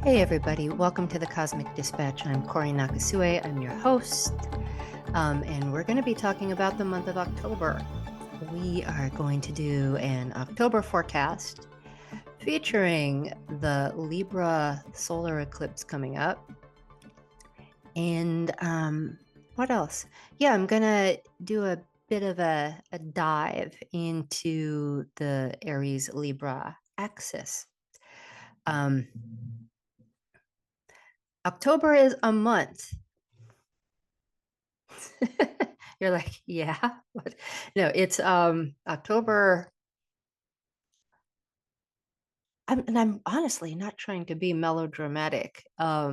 Hey everybody, welcome to the Cosmic Dispatch. I'm Cory Nakasue, I'm your host, and we're going to be talking about the month of October. We are going to do an October forecast featuring the Libra solar eclipse coming up. And what else? Yeah, I'm going to do a bit of a dive into the Aries-Libra axis. October is a month. You're like, yeah, but no, it's October. I'm honestly not trying to be melodramatic. Yeah,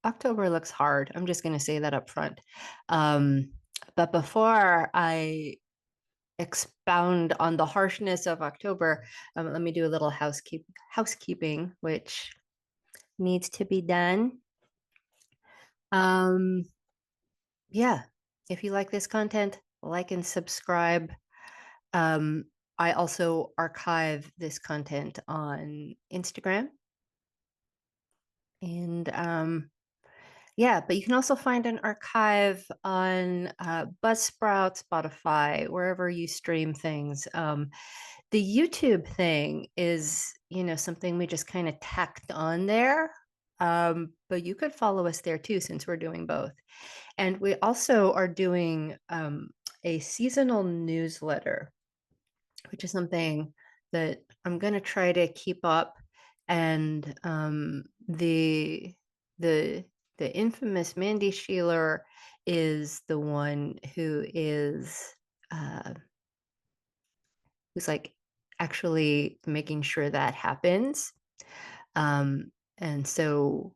October looks hard. I'm just gonna say that up front. But before I expound on the harshness of October, let me do a little housekeeping, which needs to be done. Um, yeah, if you like this content, like and subscribe. Um, I also archive this content on Instagram. And yeah, but you can also find an archive on Buzzsprout, Spotify, wherever you stream things. The YouTube thing is, something we just kind of tacked on there. But you could follow us there too, since we're doing both. And we also are doing a seasonal newsletter, which is something that I'm going to try to keep up. And the the infamous Mandy Sheeler is the one uh, who's like actually making sure that happens. And so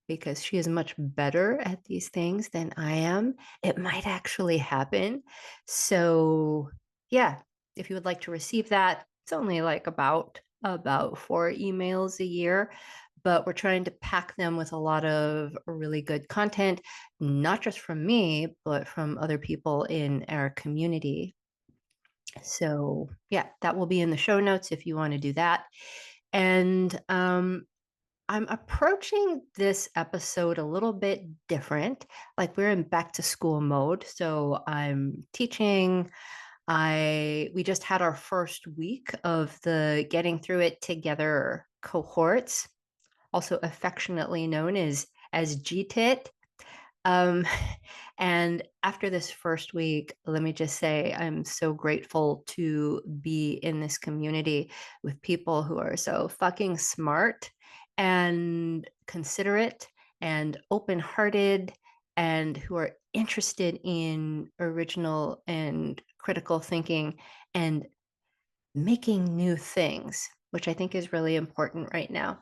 because she is much better at these things than I am, it might actually happen. So, yeah, if you would like to receive that, it's only like about 4 emails a year, but we're trying to pack them with a lot of really good content, not just from me, but from other people in our community. So, yeah, that will be in the show notes if you want to do that. And I'm approaching this episode a little bit different. Like we're in back to school mode. So I'm teaching. We just had our first week of the Getting Through It Together cohorts, also affectionately known as GTIT. Um, and after this first week, let me just say I'm so grateful to be in this community with people who are so fucking smart and considerate and open-hearted and who are interested in original and critical thinking and making new things, which I think is really important right now.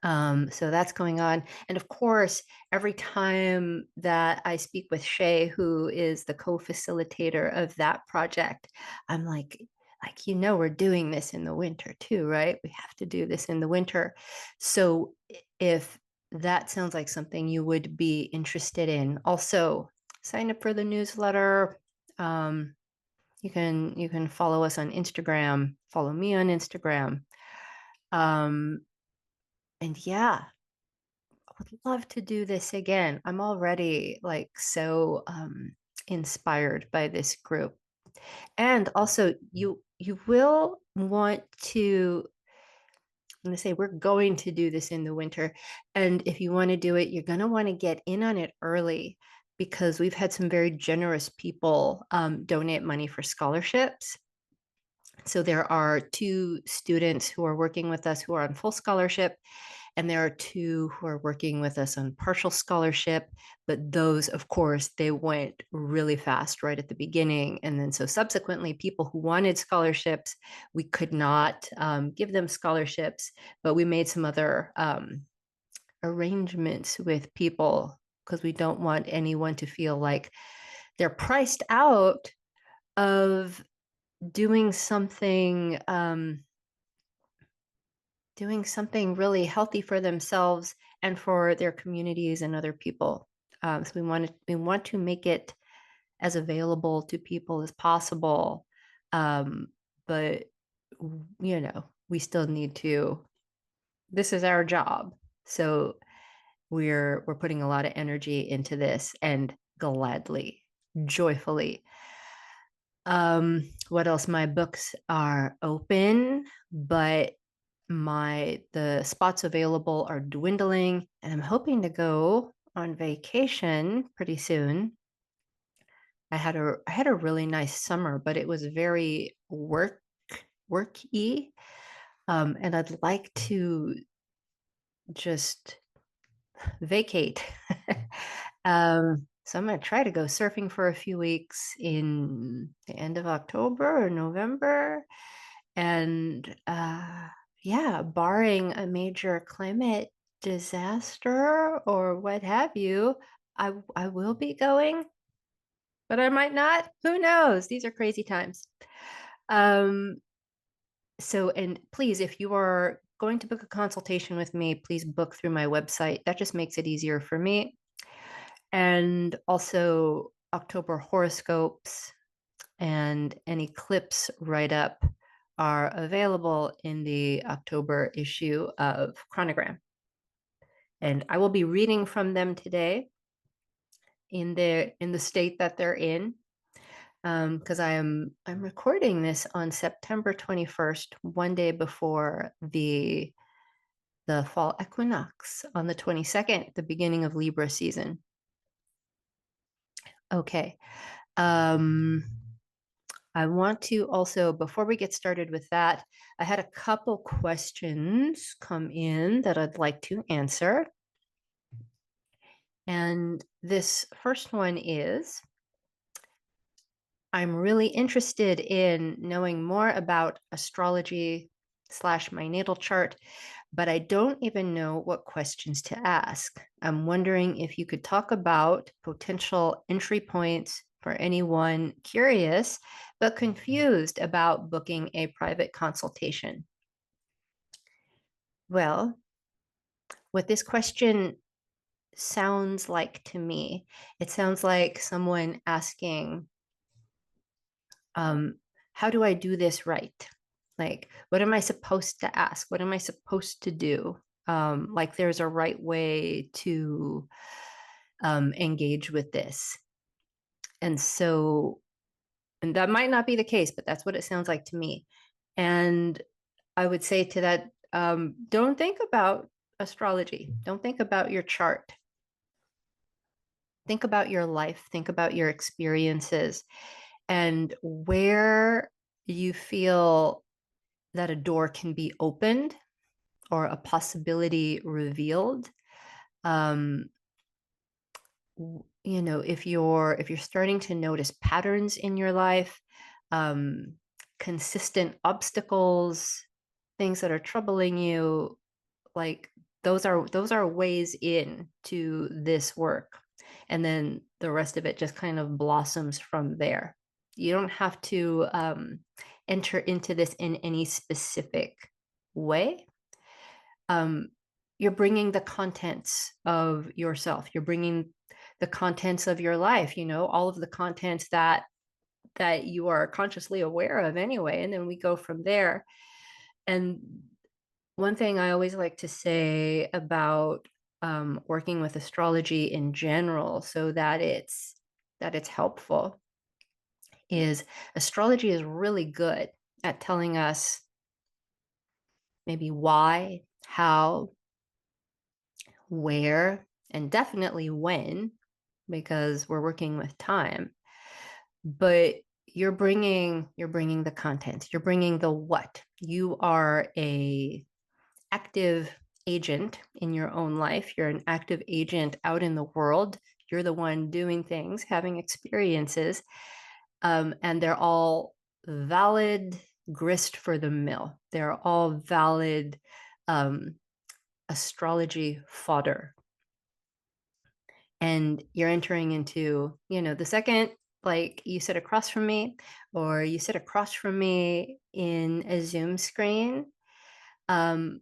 So that's going on. And of course, every time that I speak with Shay, who is the co-facilitator of that project, I'm like, we're doing this in the winter too, right? We have to do this in the winter. So if that sounds like something you would be interested in, also sign up for the newsletter. You can follow us on Instagram, follow me on Instagram. Um, and yeah, I would love to do this again. I'm already like so inspired by this group. And also you will want to, I'm gonna say we're going to do this in the winter. And if you want to do it, you're gonna want to get in on it early because we've had some very generous people donate money for scholarships. So there are 2 students who are working with us who are on full scholarship, and there are 2 who are working with us on partial scholarship. But those, of course, they went really fast right at the beginning. And then so subsequently, people who wanted scholarships, we could not give them scholarships, but we made some other arrangements with people because we don't want anyone to feel like they're priced out of doing something really healthy for themselves and for their communities and other people. So we want to make it as available to people as possible. But we still need to, this is our job. So we're putting a lot of energy into this, and gladly, joyfully. What else? My books are open, but the spots available are dwindling, and I'm hoping to go on vacation pretty soon. I had a really nice summer, but it was very worky. And I'd like to just vacate. So I'm going to try to go surfing for a few weeks in the end of October or November. And yeah, barring a major climate disaster or what have you, I will be going, but I might not. Who knows? These are crazy times. Um, so, and please, if you are going to book a consultation with me, please book through my website. That just makes it easier for me. And also, October horoscopes and an eclipse write up are available in the October issue of Chronogram. And I will be reading from them today in the state that they're in, because I'm recording this on September 21st, one day before the fall equinox on the 22nd, the beginning of Libra season. Okay. I want to also, before we get started with that, I had a couple questions come in that I'd like to answer. And this first one is, I'm really interested in knowing more about astrology / my natal chart, but I don't even know what questions to ask. I'm wondering if you could talk about potential entry points for anyone curious but confused about booking a private consultation. Well, what this question sounds like to me, it sounds like someone asking, how do I do this right? Like, what am I supposed to ask? What am I supposed to do? Like, there's a right way to engage with this. And so, and that might not be the case, but that's what it sounds like to me. And I would say to that, don't think about astrology, don't think about your chart. Think about your life, think about your experiences, and where you feel that a door can be opened or a possibility revealed. Um, if you're starting to notice patterns in your life, um, consistent obstacles, things that are troubling you, like those are ways in to this work. And then the rest of it just kind of blossoms from there. You don't have to enter into this in any specific way. um, you're bringing the contents of yourself. You're bringing the contents of your life, all of the contents that you are consciously aware of anyway, and then we go from there. And one thing I always like to say about working with astrology in general, so that it's helpful, is astrology is really good at telling us maybe why, how, where, and definitely when, because we're working with time. But you're bringing the content, you're bringing the what. You are a active agent in your own life. You're an active agent out in the world. You're the one doing things, having experiences, and they're all valid grist for the mill. They're all valid astrology fodder. And you're entering into, the second, like you sit across from me, or you sit across from me in a Zoom screen, I'm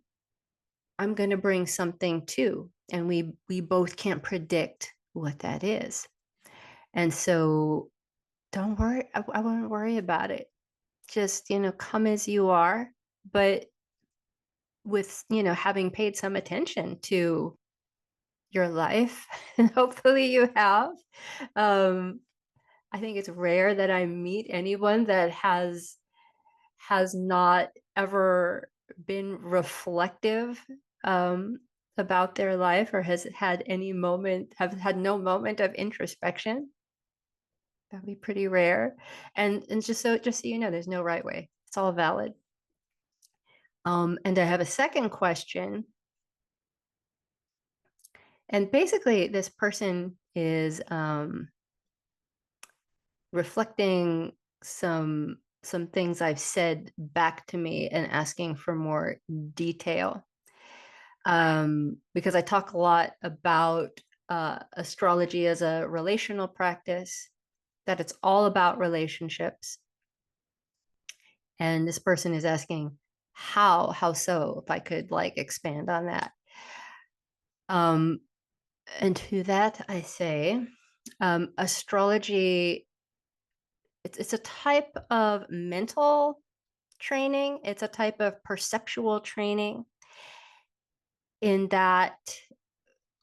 going to bring something too, and we both can't predict what that is. And so don't worry, I won't worry about it. Just, come as you are, but with, having paid some attention to your life, and hopefully you have. Um, I think it's rare that I meet anyone that has not ever been reflective um, about their life, or has had have had no moment of introspection. That'd be pretty rare. And just so you know, there's no right way. It's all valid. And I have a second question. And basically, this person is reflecting some things I've said back to me and asking for more detail. Because I talk a lot about astrology as a relational practice, that it's all about relationships. And this person is asking, how so? If I could like expand on that. Um, and to that, I say, astrology, it's a type of mental training. It's a type of perceptual training in that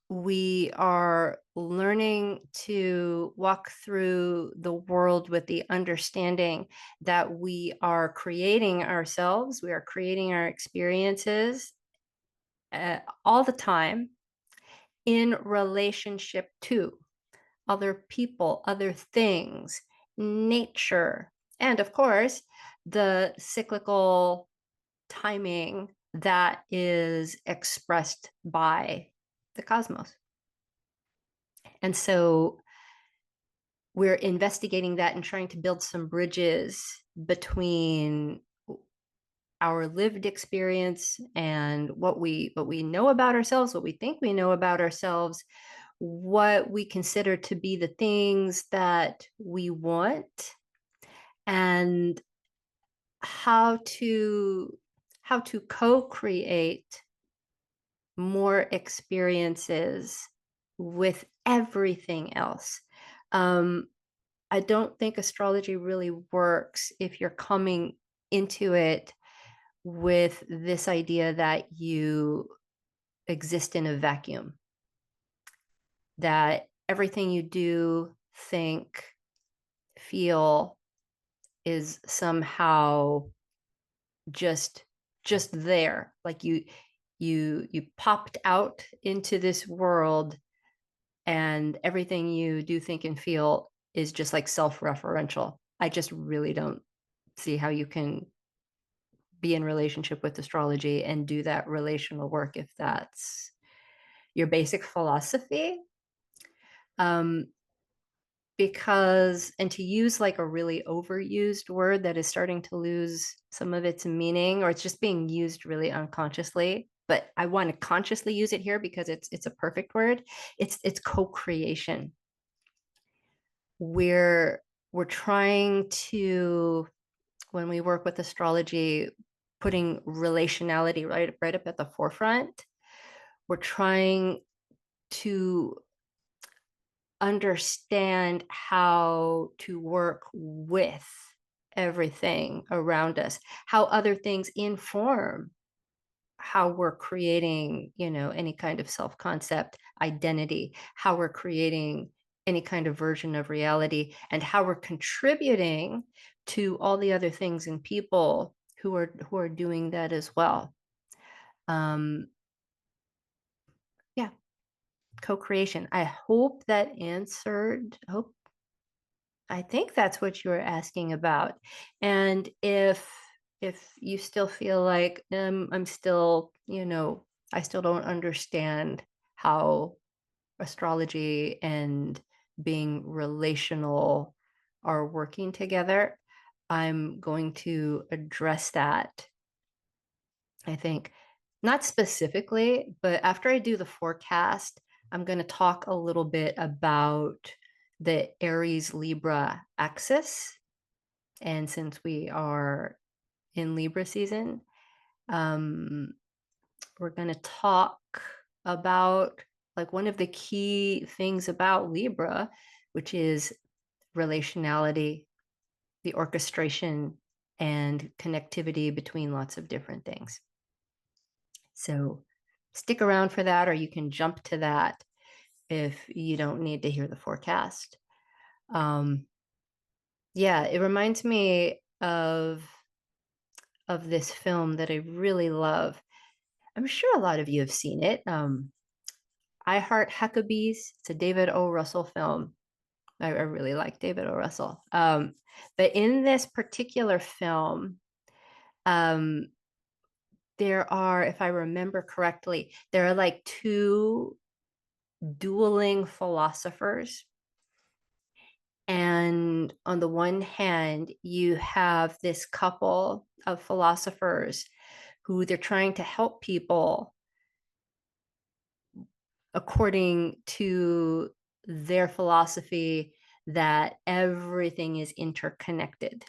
we are learning to walk through the world with the understanding that we are creating ourselves, we are creating our experiences all the time in relationship to other people, other things, nature, and of course, the cyclical timing that is expressed by the cosmos. And so we're investigating that and trying to build some bridges between our lived experience and what we know about ourselves, what we think we know about ourselves, what we consider to be the things that we want, and how to co-create more experiences with everything else. I don't think astrology really works if you're coming into it with this idea that you exist in a vacuum, that everything you do, think, feel is somehow just there, like you popped out into this world and everything you do, think, and feel is just like self-referential. I just really don't see how you can be in relationship with astrology and do that relational work if that's your basic philosophy. Um, because, and to use like a really overused word that is starting to lose some of its meaning, or it's just being used really unconsciously, but I want to consciously use it here because it's a perfect word. It's co-creation. We're trying to, when we work with astrology, putting relationality right up at the forefront. We're trying to understand how to work with everything around us, how other things inform how we're creating, any kind of self-concept, identity, how we're creating any kind of version of reality, and how we're contributing to all the other things and people who are doing that as well. Yeah, co-creation. I hope that answered. I think that's what you were asking about. And if you still feel like I'm still, I still don't understand how astrology and being relational are working together, I'm going to address that. I think not specifically, but after I do the forecast, I'm going to talk a little bit about the Aries-Libra axis. And since we are in Libra season, we're going to talk about like one of the key things about Libra, which is relationality, the orchestration, and connectivity between lots of different things. So stick around for that, or you can jump to that if you don't need to hear the forecast. Yeah, it reminds me of this film that I really love. I'm sure a lot of you have seen it. I Heart Huckabees. It's a David O. Russell film. I really like David O. Russell. But in this particular film, um, there are, if I remember correctly, there are like two dueling philosophers. And on the one hand, you have this couple of philosophers who they're trying to help people according to their philosophy that everything is interconnected.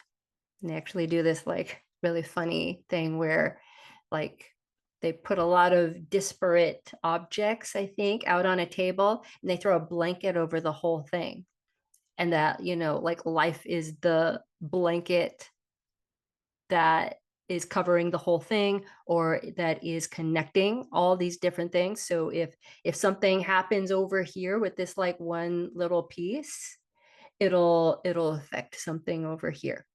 And they actually do this like really funny thing where like they put a lot of disparate objects, I think, out on a table and they throw a blanket over the whole thing. And that, like life is the blanket that is covering the whole thing or that is connecting all these different things. So if something happens over here with this like one little piece, it'll affect something over here.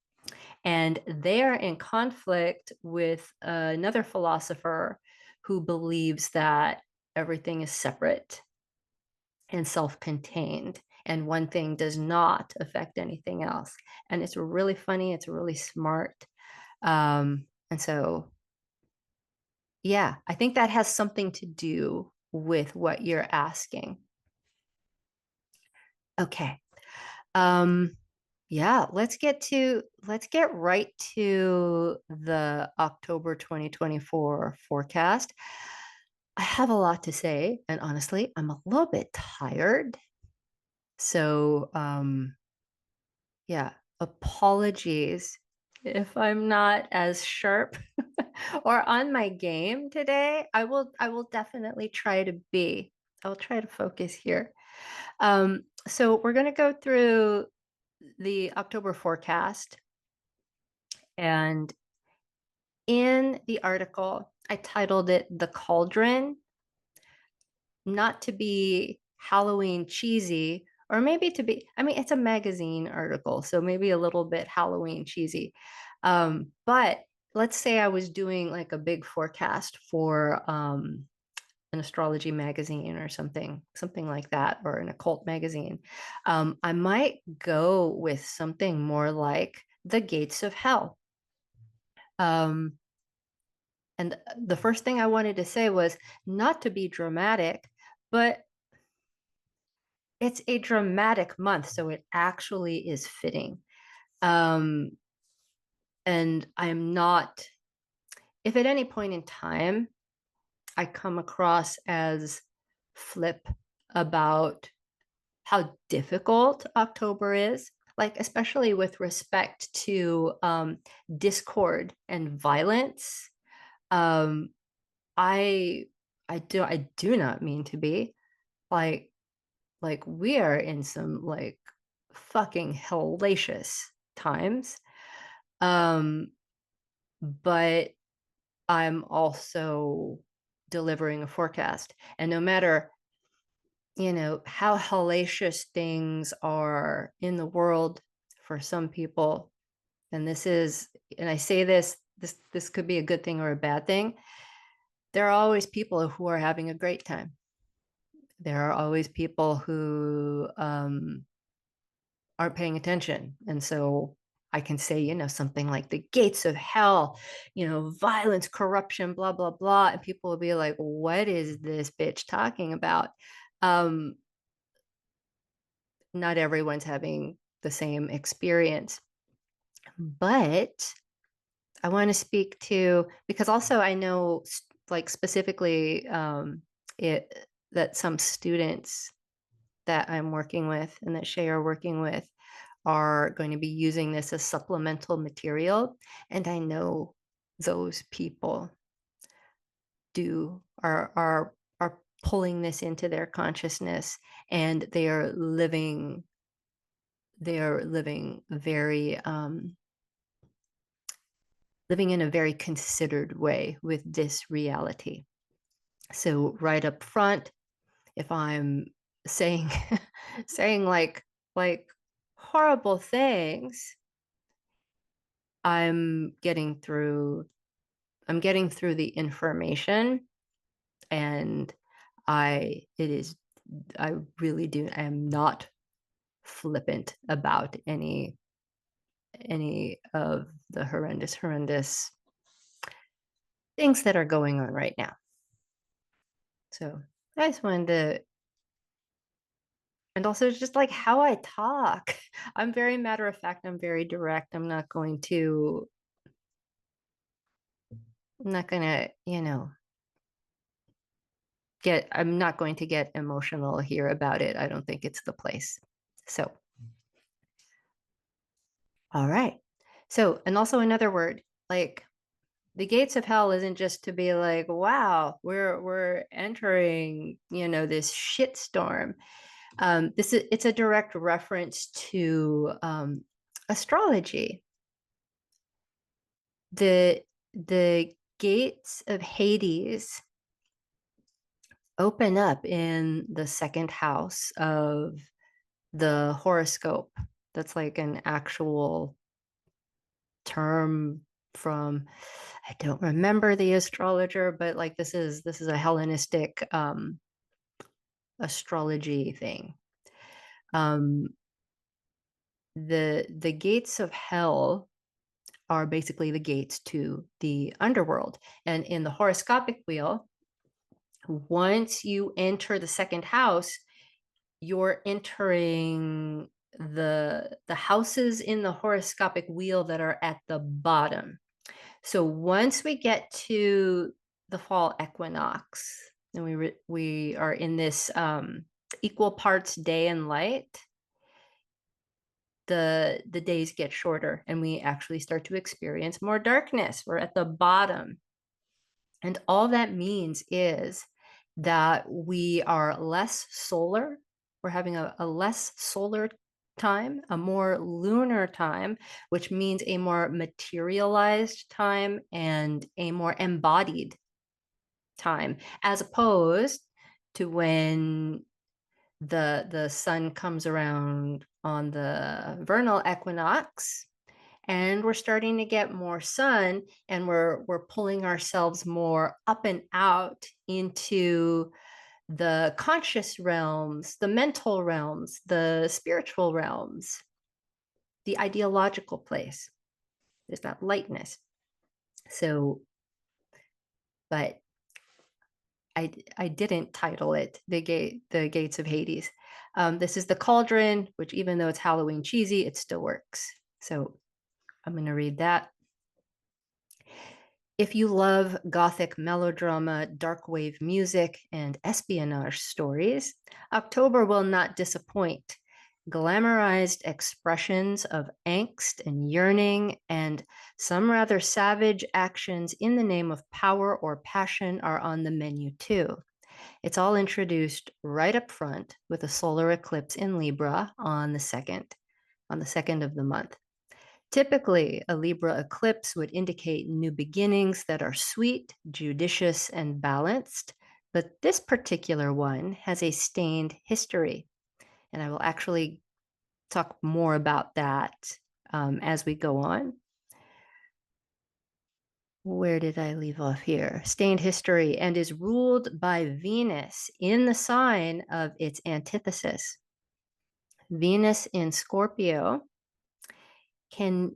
And they are in conflict with another philosopher who believes that everything is separate and self-contained and one thing does not affect anything else. And it's really funny, it's really smart. And so, yeah, I think that has something to do with what you're asking. Okay. Um, yeah, let's get right to the October 2024 forecast. I have a lot to say, and honestly, I'm a little bit tired. So, yeah, apologies if I'm not as sharp or on my game today. I will definitely try to be. I'll try to focus here. So we're going to go through the October forecast. And in the article, I titled it The Cauldron, not to be Halloween cheesy, or maybe to be, I mean, it's a magazine article, so maybe a little bit Halloween cheesy. But let's say I was doing like a big forecast for an astrology magazine or something like that, or an occult magazine. I might go with something more like the gates of hell. And the first thing I wanted to say was not to be dramatic, but it's a dramatic month, so it actually is fitting. Um, and I'm not, if at any point in time I come across as flip about how difficult October is, like especially with respect to discord and violence, um, I I do not mean to be like we are in some like fucking hellacious times. Um, but I'm also delivering a forecast. And no matter, how hellacious things are in the world for some people, and I say this could be a good thing or a bad thing. There are always people who are having a great time. There are always people who aren't paying attention. And so I can say, something like the gates of hell, violence, corruption, blah, blah, blah. And people will be like, what is this bitch talking about? Um, Not everyone's having the same experience. But I want to speak to, because also I know like specifically that some students that I'm working with and that Shay are working with are going to be using this as supplemental material. And I know those people are pulling this into their consciousness, and they are living very living in a very considered way with this reality. So right up front, if I'm saying saying like horrible things, I'm getting through the information, and I really do, I am not flippant about any of the horrendous things that are going on right now. So I just wanted to, and also just like how I talk. I'm very matter of fact, I'm very direct. I'm not gonna, I'm not going to get emotional here about it. I don't think it's the place. So, all right. So, and also another word, like the gates of hell isn't just to be like, wow, we're entering, this shitstorm. It's a direct reference to astrology. The gates of Hades open up in the second house of the horoscope. That's like an actual term from, I don't remember the astrologer, but like this is a Hellenistic astrology thing. Um, the gates of hell are basically the gates to the underworld. And in the horoscopic wheel, once you enter the second house, you're entering the houses in the horoscopic wheel that are at the bottom. So once we get to the fall equinox, and we are in this equal parts day and light, the days get shorter, and we actually start to experience more darkness. We're at the bottom. And all that means is that we are less solar. We're having a less solar time, a more lunar time, which means a more materialized time and a more embodied time, as opposed to when the sun comes around on the vernal equinox, and we're starting to get more sun, and we're pulling ourselves more up and out into the conscious realms, the mental realms, the spiritual realms, the ideological place. There's that lightness. So, but I didn't title it the gates of Hades. This is the cauldron, which even though it's Halloween cheesy, it still works. So I'm going to read that. If you love gothic melodrama, dark wave music, and espionage stories, October will not disappoint. Glamorized expressions of angst and yearning, and some rather savage actions in the name of power or passion are on the menu too. It's all introduced right up front with a solar eclipse in Libra on the second of the month. Typically, a Libra eclipse would indicate new beginnings that are sweet, judicious, and balanced, but this particular one has a stained history. And I will actually talk more about that as we go on. Where did I leave off here? Stained history, and is ruled by Venus in the sign of its antithesis. Venus in Scorpio can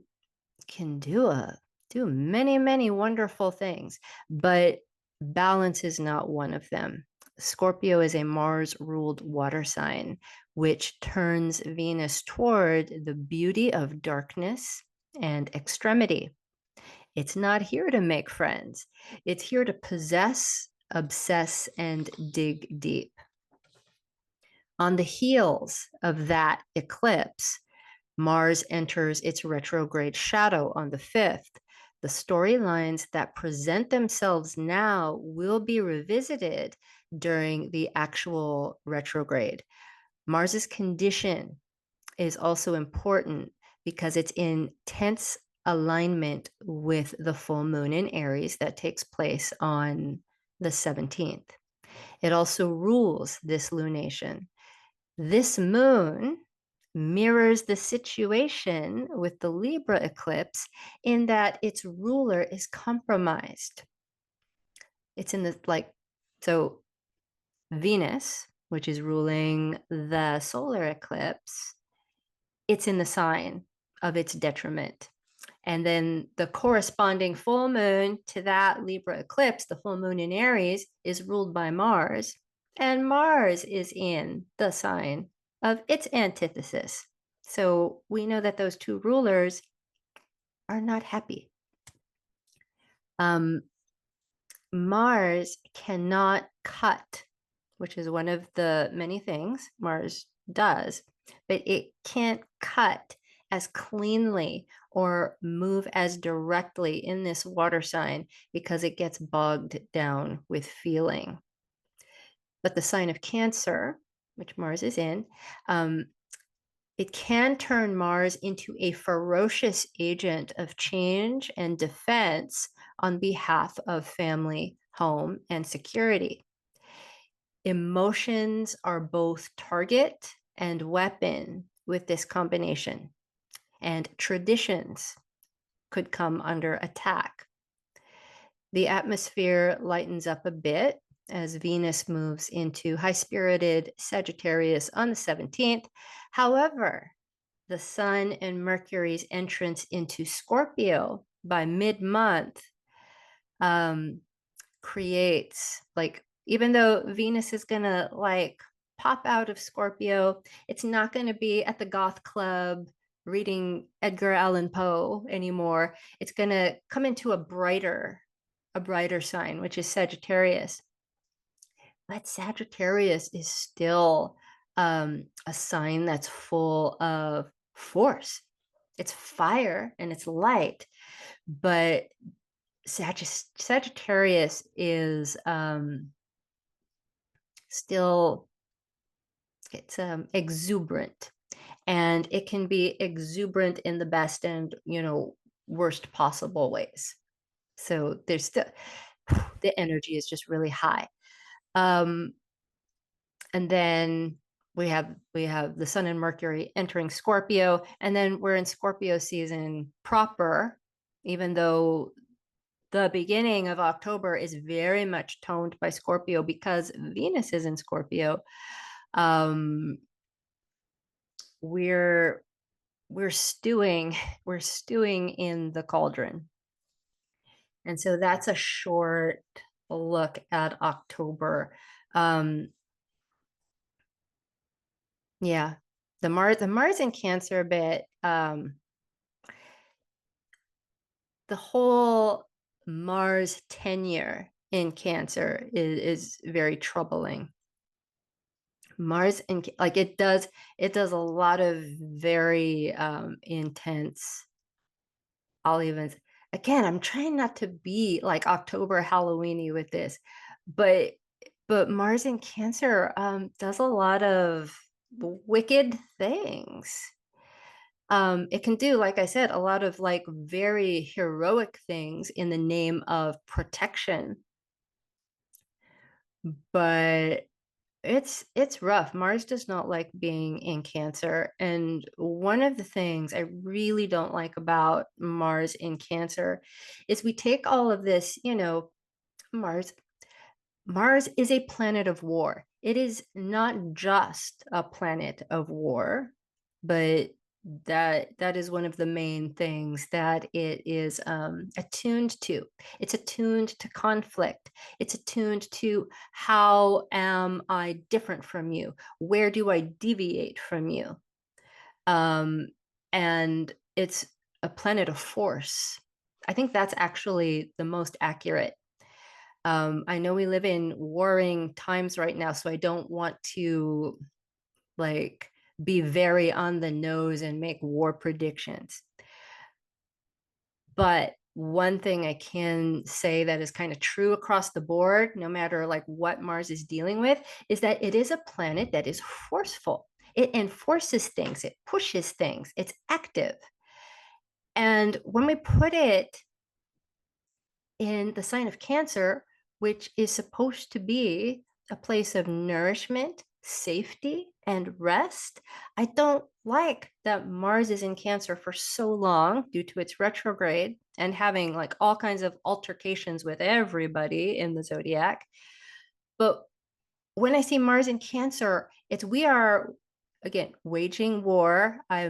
do many wonderful things, but balance is not one of them. Scorpio is a Mars ruled water sign, which turns Venus toward the beauty of darkness and extremity. It's not here to make friends. It's here to possess, obsess, and dig deep. On the heels of that eclipse, Mars enters its retrograde shadow on the 5th. The storylines that present themselves now will be revisited during the actual retrograde. Mars's condition is also important because it's in tense alignment with the full moon in Aries that takes place on the 17th. It also rules this lunation. This moon mirrors the situation with the Libra eclipse in that its ruler is compromised. It's in the so Venus, which is ruling the solar eclipse, it's in the sign of its detriment. And then the corresponding full moon to that Libra eclipse, the full moon in Aries, is ruled by Mars. And Mars is in the sign of its antithesis. So we know that those two rulers are not happy. Mars cannot cut, which is one of the many things Mars does, but it can't cut as cleanly or move as directly in this water sign because it gets bogged down with feeling. But the sign of Cancer, which Mars is in, it can turn Mars into a ferocious agent of change and defense on behalf of family, home, and security. Emotions are both target and weapon with this combination, and traditions could come under attack. The atmosphere lightens up a bit as Venus moves into high-spirited Sagittarius on the 17th. However, the Sun and Mercury's entrance into Scorpio by mid-month creates, even though Venus is gonna pop out of Scorpio, it's not gonna be at the goth club reading Edgar Allan Poe anymore. It's gonna come into a brighter sign, which is Sagittarius. But Sagittarius is still a sign that's full of force. It's fire and it's light, but Sagittarius is still, it's exuberant, and it can be exuberant in the best and worst possible ways. So there's still, the energy is just really high. And then we have the Sun and Mercury entering Scorpio, and then we're in Scorpio season proper, even though the beginning of October is very much toned by Scorpio because Venus is in Scorpio. We're stewing in the cauldron. And so that's a short look at October. Yeah, the Mars in Cancer bit, the whole Mars tenure in Cancer is very troubling. Mars in it does a lot of very intense. I'll even, again, I'm trying not to be like October Halloweeny with this, but Mars in Cancer does a lot of wicked things. It can do, like I said, a lot of very heroic things in the name of protection, but it's rough. Mars does not like being in Cancer. And one of the things I really don't like about Mars in Cancer is we take all of this, Mars is a planet of war. It is not just a planet of war, but that is one of the main things that it is attuned to. It's attuned to conflict. It's attuned to, how am I different from you? Where do I deviate from you? And it's a planet of force. I think that's actually the most accurate. I know we live in warring times right now, so I don't want to be very on the nose and make war predictions. But one thing I can say that is kind of true across the board, no matter what Mars is dealing with, is that it is a planet that is forceful. It enforces things, it pushes things, it's active. And when we put it in the sign of Cancer, which is supposed to be a place of nourishment, safety, and rest. I don't like that Mars is in Cancer for so long due to its retrograde and having like all kinds of altercations with everybody in the zodiac. But when I see Mars in Cancer, it's we are again waging war. I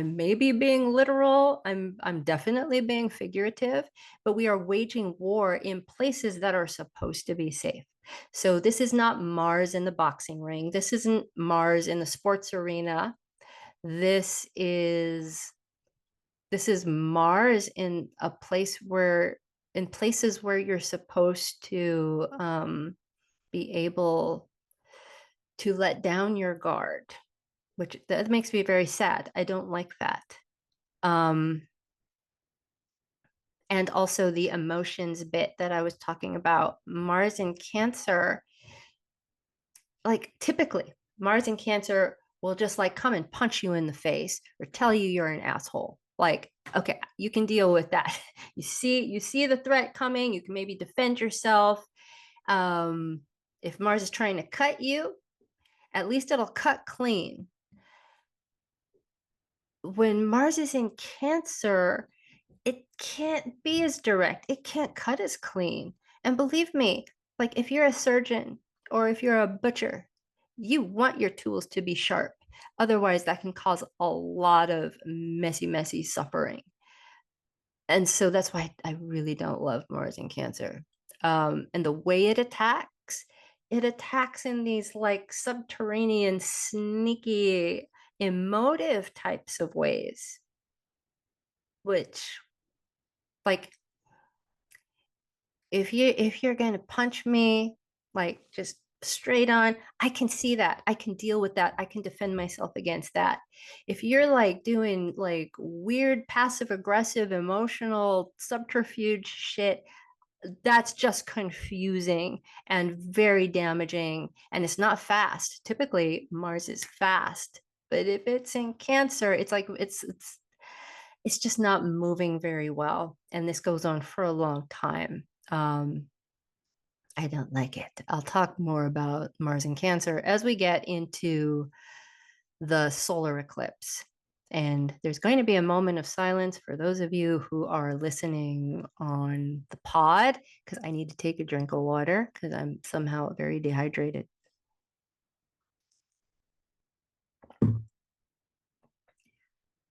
may be being literal. I'm definitely being figurative, but we are waging war in places that are supposed to be safe. So this is not Mars in the boxing ring. This isn't Mars in the sports arena. This is this is Mars in a place where in places where you're supposed to be able to let down your guard, which that makes me very sad. I don't like that. Um, and also the emotions bit that I was talking about. Mars in Cancer, like typically, Mars in Cancer will just like come and punch you in the face or tell you you're an asshole. Like, okay, you can deal with that. You see the threat coming, you can maybe defend yourself. If Mars is trying to cut you, at least it'll cut clean. When Mars is in Cancer, it can't be as direct. It can't cut as clean. And believe me, like if you're a surgeon or if you're a butcher, you want your tools to be sharp. Otherwise, that can cause a lot of messy suffering. And so that's why I really don't love Mars in Cancer. And the way it attacks in these like subterranean, sneaky, emotive types of ways, which like if you're going to punch me like just straight on, I can see that, I can deal with that, I can defend myself against that. If you're like doing like weird passive aggressive emotional subterfuge shit, that's just confusing and very damaging, and it's not fast. Typically Mars is fast, but if it's in Cancer, it's like it's just not moving very well, and this goes on for a long time. I don't like it. I'll talk more about Mars and Cancer as we get into the solar eclipse. And there's going to be a moment of silence for those of you who are listening on the pod, because I need to take a drink of water because I'm somehow very dehydrated.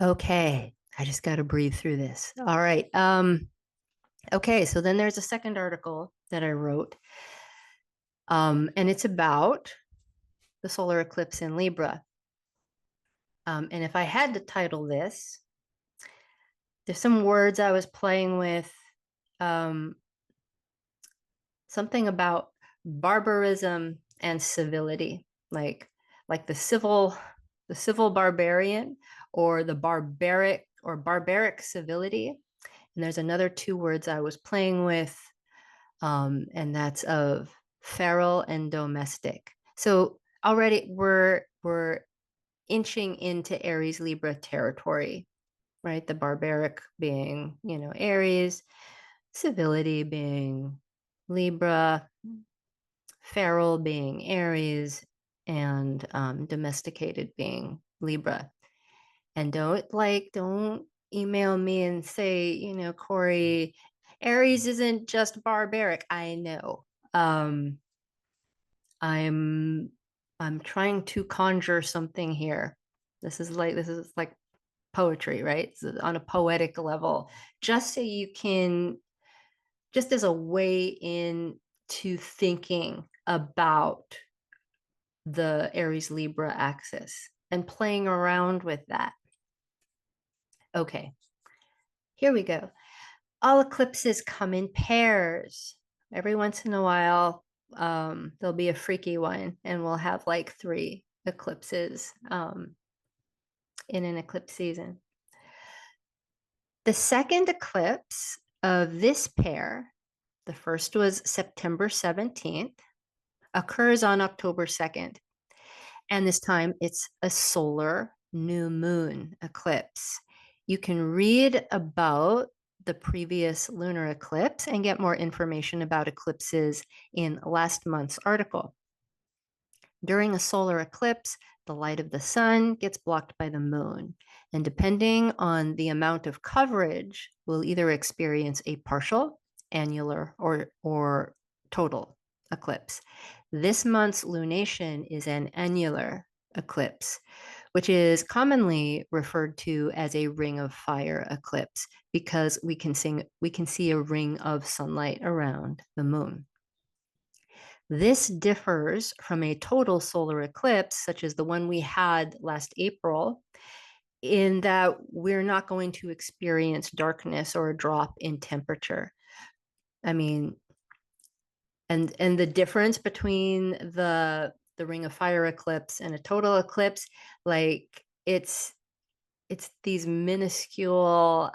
Okay, I just got to breathe through this. All right. Okay, so then there's a second article that I wrote, and it's about the solar eclipse in Libra. And if I had to title this, there's some words I was playing with, um, something about barbarism and civility, like the civil barbarian, or the barbaric civility. And there's another two words I was playing with, and that's of feral and domestic. So already we're inching into Aries-Libra territory, right? The barbaric being, Aries, civility being Libra, feral being Aries, and domesticated being Libra. And don't email me and say, Cory, Aries isn't just barbaric. I know. I'm I'm trying to conjure something here. This is like poetry, right? So on a poetic level, just so you can, just as a way into thinking about the Aries Libra axis and playing around with that. Okay, here we go. All eclipses come in pairs. Every once in a while, there'll be a freaky one, and we'll have like 3 eclipses in an eclipse season. The second eclipse of this pair, the first was September 17th, occurs on October 2nd. And this time it's a solar new moon eclipse. You can read about the previous lunar eclipse and get more information about eclipses in last month's article. During a solar eclipse, the light of the sun gets blocked by the moon. And depending on the amount of coverage, we'll either experience a partial, annular, or total eclipse. This month's lunation is an annular eclipse, which is commonly referred to as a ring of fire eclipse because we can see a ring of sunlight around the moon. This differs from a total solar eclipse, such as the one we had last April, in that we're not going to experience darkness or a drop in temperature. I mean, and the difference between the ring of fire eclipse and a total eclipse, like it's these minuscule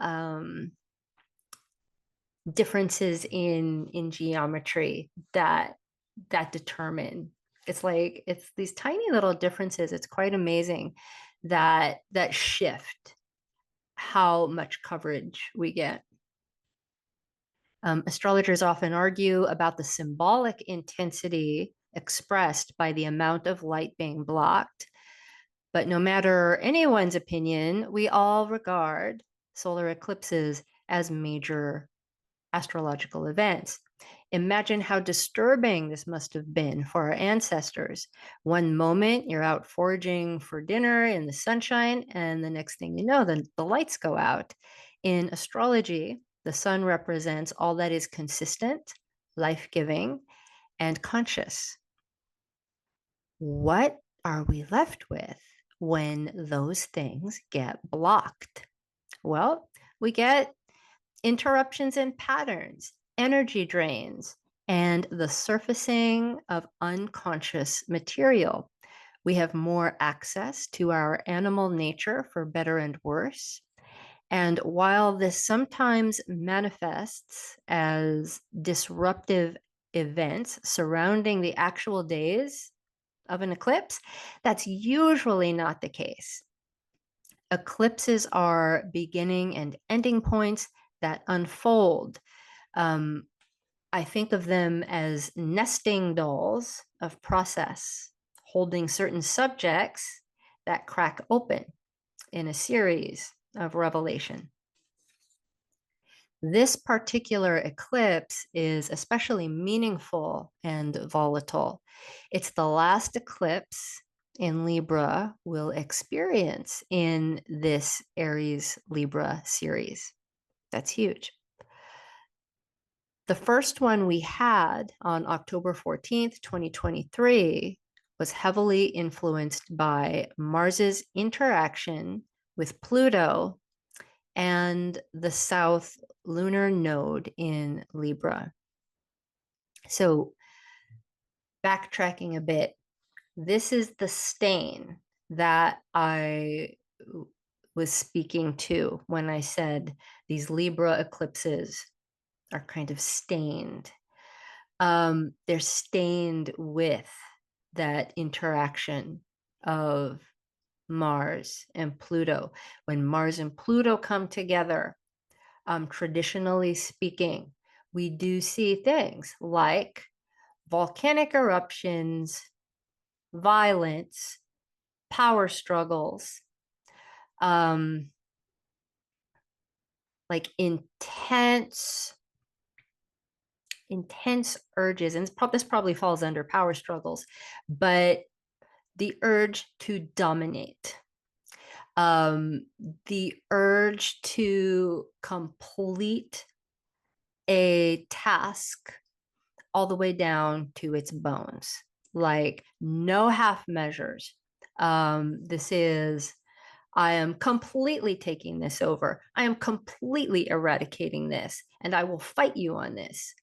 differences in geometry that determine. It's these tiny little differences. It's quite amazing that shift how much coverage we get. Astrologers often argue about the symbolic intensity expressed by the amount of light being blocked. But no matter anyone's opinion, we all regard solar eclipses as major astrological events. Imagine how disturbing this must have been for our ancestors. One moment you're out foraging for dinner in the sunshine, and the next thing you know, the lights go out. In astrology, the sun represents all that is consistent, life-giving, and conscious. What are we left with when those things get blocked? Well, we get interruptions in patterns, energy drains, and the surfacing of unconscious material. We have more access to our animal nature for better and worse. And while this sometimes manifests as disruptive events surrounding the actual days of an eclipse, that's usually not the case. Eclipses are beginning and ending points that unfold. I think of them as nesting dolls of process, holding certain subjects that crack open in a series of revelation. This particular eclipse is especially meaningful and volatile. It's the last eclipse in Libra we'll experience in this Aries-Libra series. That's huge. The first one we had on October 14th, 2023 was heavily influenced by Mars's interaction with Pluto and the South lunar node in Libra. So backtracking a bit, this is the stain that I was speaking to when I said these Libra eclipses are kind of stained. They're stained with that interaction of Mars and Pluto. When Mars and Pluto come together, traditionally speaking, we do see things like volcanic eruptions, violence, power struggles, like intense urges, and this probably falls under power struggles, but the urge to dominate, the urge to complete a task all the way down to its bones, like no half measures. This is, I am completely taking this over. I am completely eradicating this, and I will fight you on this.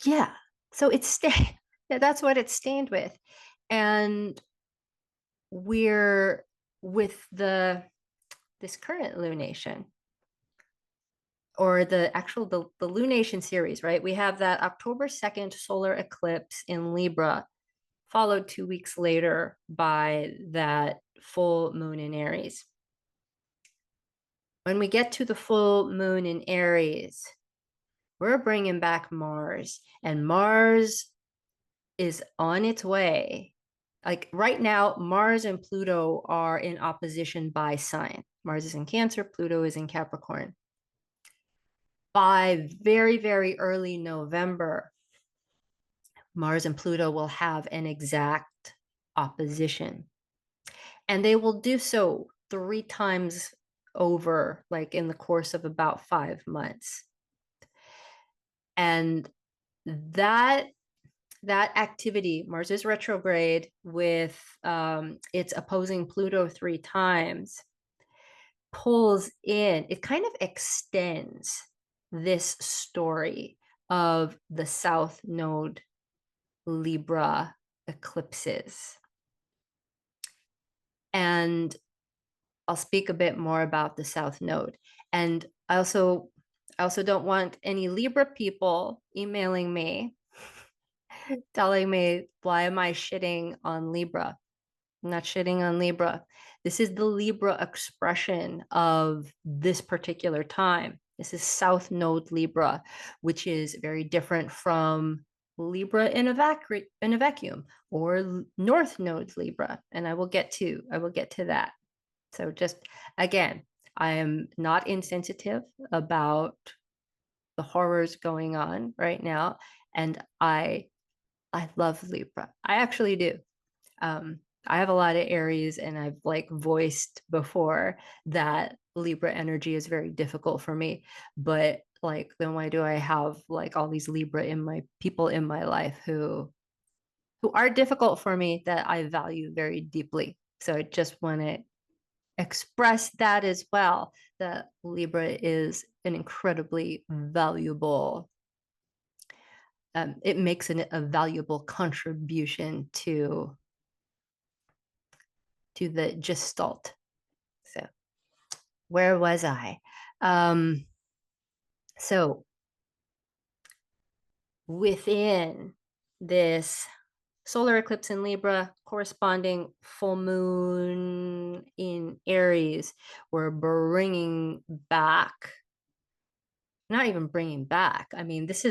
Yeah. So it's stained. Yeah, that's what it's stained with. And we're with this current lunation, or the lunation series, right? We have that October 2nd solar eclipse in Libra, followed 2 weeks later by that full moon in Aries. When we get to the full moon in Aries, we're bringing back Mars, and Mars is on its way. Like right now, Mars and Pluto are in opposition by sign. Mars is in Cancer, Pluto is in Capricorn. By very, very early November, Mars and Pluto will have an exact opposition. And they will do so 3 times over, like in the course of about 5 months. And that that activity, Mars is retrograde with it's opposing Pluto 3 times, pulls in, it kind of extends this story of the South Node Libra eclipses. And I'll speak a bit more about the South Node. And I also don't want any Libra people emailing me telling me, why am I shitting on Libra? I'm not shitting on Libra. This is the Libra expression of this particular time. This is South Node Libra, which is very different from Libra in a vacuum, or North Node Libra. And I will get to that. So just again, I am not insensitive about the horrors going on right now. And I love Libra. I actually do. I have a lot of Aries, and I've like voiced before that Libra energy is very difficult for me. But like, then why do I have like all these Libra in my people in my life who are difficult for me that I value very deeply? So I just want to express that as well, that Libra is an incredibly valuable, it makes a valuable contribution to the gestalt. So where was I? Um, so within this solar eclipse in Libra, corresponding full moon in Aries, we're bringing back, not even bringing back. I mean, this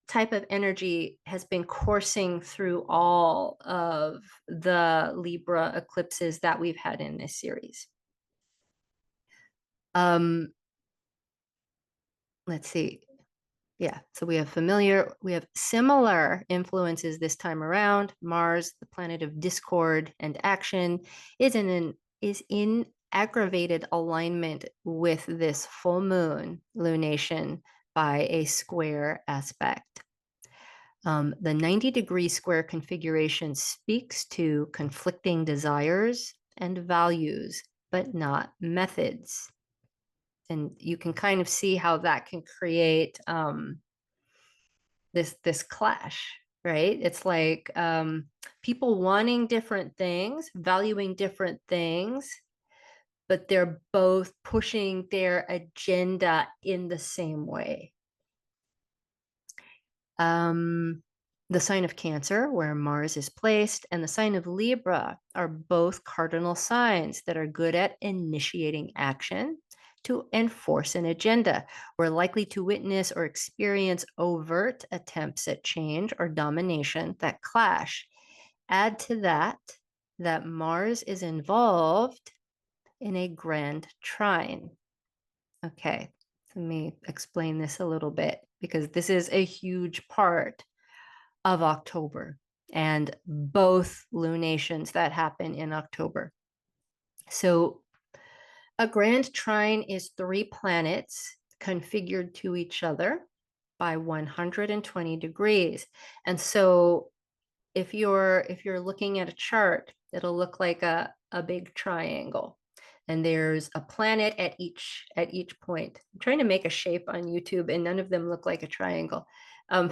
type of energy has been coursing through all of the Libra eclipses that we've had in this series. Um, let's see. Yeah, so we have similar influences this time around. Mars, the planet of discord and action, is in aggravated alignment with this full moon lunation by a square aspect. The 90-degree square configuration speaks to conflicting desires and values, but not methods. And you can kind of see how that can create this clash, right? It's like people wanting different things, valuing different things, but they're both pushing their agenda in the same way. The sign of Cancer, where Mars is placed, and the sign of Libra are both cardinal signs that are good at initiating action to enforce an agenda. We're likely to witness or experience overt attempts at change or domination that clash. Add to that Mars is involved in a grand trine. Okay, let me explain this a little bit, because this is a huge part of October and both lunations that happen in October. So a grand trine is 3 planets configured to each other by 120 degrees. And so if you're looking at a chart, it'll look like a big triangle. And there's a planet at each point. I'm trying to make a shape on YouTube, and none of them look like a triangle. But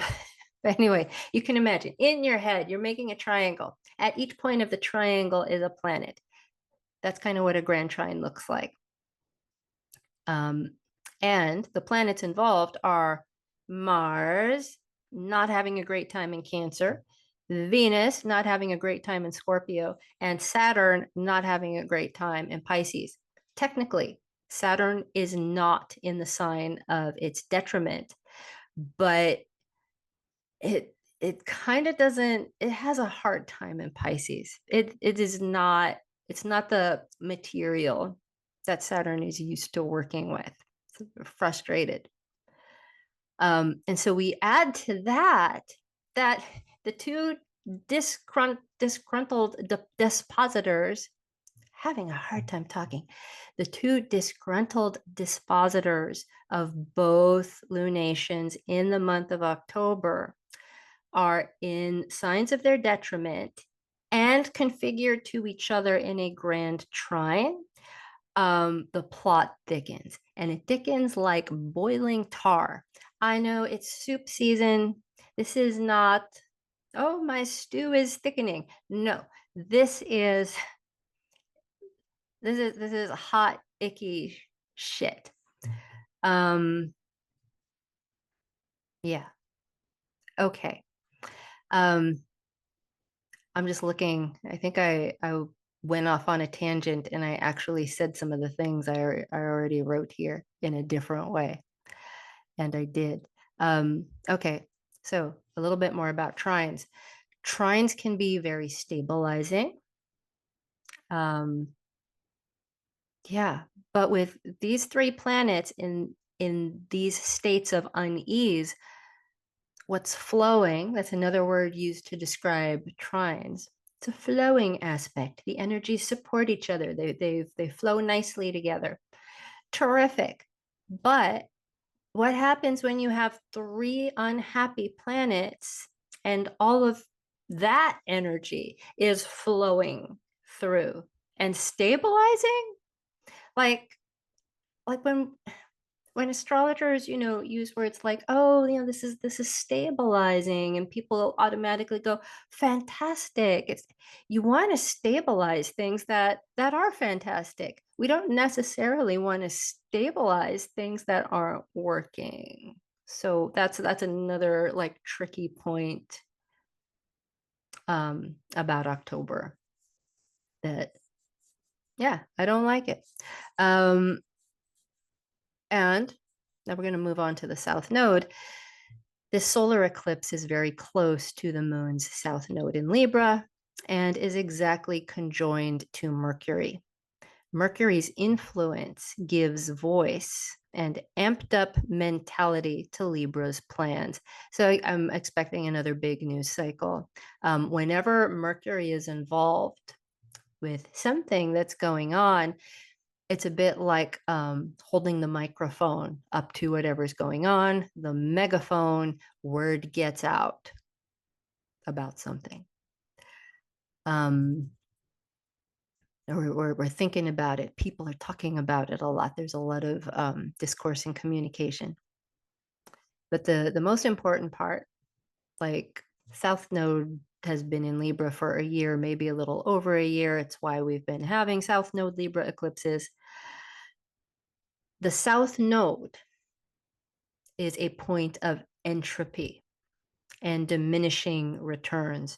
anyway, you can imagine in your head, you're making a triangle. At each point of the triangle is a planet. That's kind of what a grand trine looks like. And the planets involved are Mars, not having a great time in Cancer, Venus, not having a great time in Scorpio, and Saturn, not having a great time in Pisces. technically, Saturn is not in the sign of its detriment, but it kind of doesn't, it has a hard time in Pisces. It is not, it's not the material that Saturn is used to working with. It's frustrated. And so we add to that that the two disgruntled dispositors, having a hard time talking, the two disgruntled dispositors of both lunations in the month of October are in signs of their detriment and configured to each other in a grand trine. The plot thickens, and it thickens like boiling tar. I know it's soup season. This is not, oh, my stew is thickening. No, this is this is hot, icky shit. Yeah. Okay. Um, I'm just looking. I think I went off on a tangent and I actually said some of the things I already wrote here in a different way. And I did. Okay, so a little bit more about trines. Trines can be very stabilizing. Um, yeah, but with these three planets in these states of unease, what's flowing, that's another word used to describe trines. It's a flowing aspect. The energies support each other. They flow nicely together. Terrific. But what happens when you have three unhappy planets and all of that energy is flowing through and stabilizing? Like, like when astrologers, use words like, oh, this is stabilizing, and people automatically go, fantastic. It's, you want to stabilize things that are fantastic. We don't necessarily want to stabilize things that aren't working. So that's another like tricky point about October, that, yeah, I don't like it. And now we're going to move on to the south node. This solar eclipse is very close to the moon's south node in Libra and is exactly conjoined to Mercury. Mercury's influence gives voice and amped up mentality to Libra's plans. So I'm expecting another big news cycle. Whenever Mercury is involved with something that's going on, it's a bit like holding the microphone up to whatever's going on. The megaphone, word gets out about something. We're thinking about it. People are talking about it a lot. There's a lot of discourse and communication. But the most important part, like South Node has been in Libra for a year, maybe a little over a year. It's why we've been having South Node Libra eclipses. The South Node is a point of entropy and diminishing returns.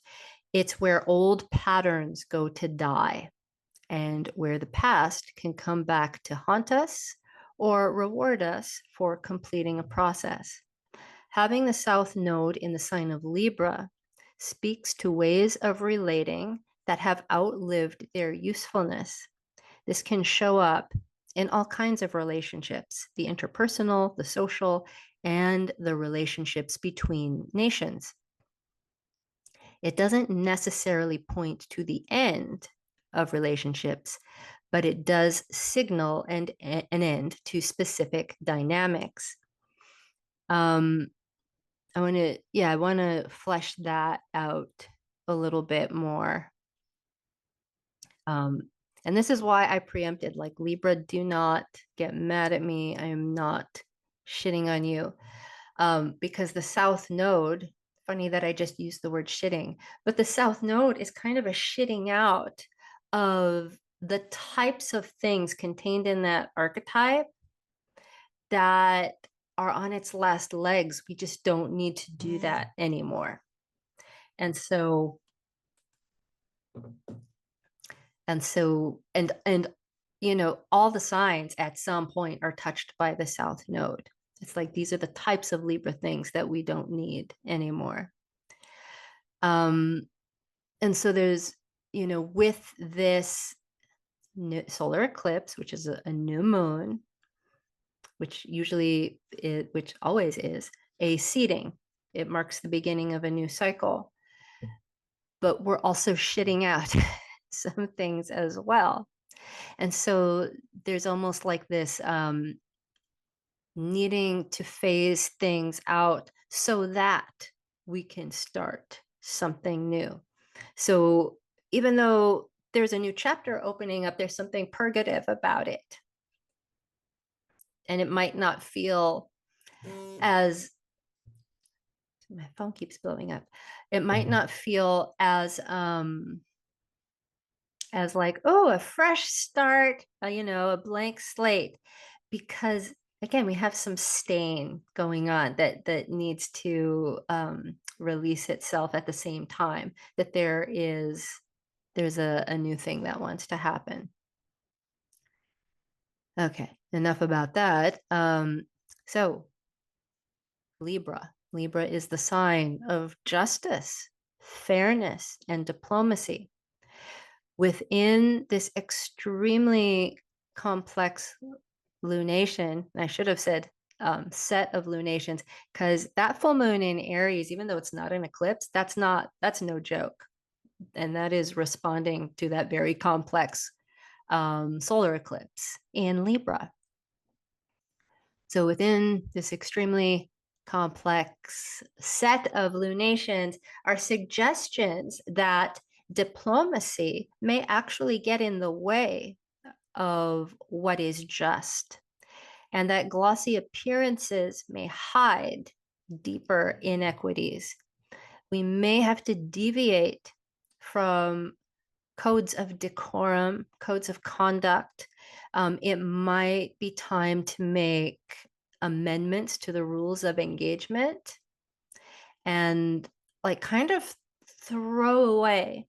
It's where old patterns go to die and where the past can come back to haunt us or reward us for completing a process. Having the South Node in the sign of Libra speaks to ways of relating that have outlived their usefulness. This can show up in all kinds of relationships, the interpersonal, the social, and the relationships between nations. It doesn't necessarily point to the end of relationships, but it does signal an end to specific dynamics. I want to flesh that out a little bit more. And this is why I preempted, like, Libra, do not get mad at me. I am not shitting on you. Because the South Node, funny that I just used the word shitting, but the South Node is kind of a shitting out of the types of things contained in that archetype that are on its last legs. We just don't need to do that anymore. And so, and all the signs at some point are touched by the South Node. It's like these are the types of Libra things that we don't need anymore. And so there's, with this solar eclipse, which is a new moon, which which always is a seeding. It marks the beginning of a new cycle. But we're also shitting out some things as well. And so there's almost like this needing to phase things out so that we can start something new. So even though there's a new chapter opening up, there's something purgative about it. And it might not feel as, my phone keeps blowing up. It might not feel as like, oh, a fresh start, a blank slate, because again, we have some stain going on that needs to release itself at the same time that there's a new thing that wants to happen. Okay, enough about that. So Libra is the sign of justice, fairness, and diplomacy. Within this extremely complex lunation, I should have said set of lunations, because that full moon in Aries, even though it's not an eclipse, that's no joke. And that is responding to that very complex solar eclipse in Libra. So within this extremely complex set of lunations are suggestions that diplomacy may actually get in the way of what is just, and that glossy appearances may hide deeper inequities. We may have to deviate from codes of decorum, codes of conduct. It might be time to make amendments to the rules of engagement and like kind of throw away.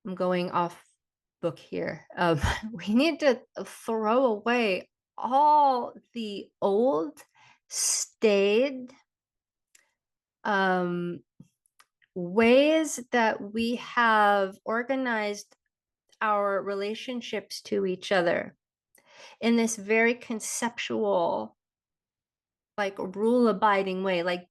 I'm going off book here. We need to throw away all the old, staid ways that we have organized our relationships to each other in this very conceptual, like rule abiding way, like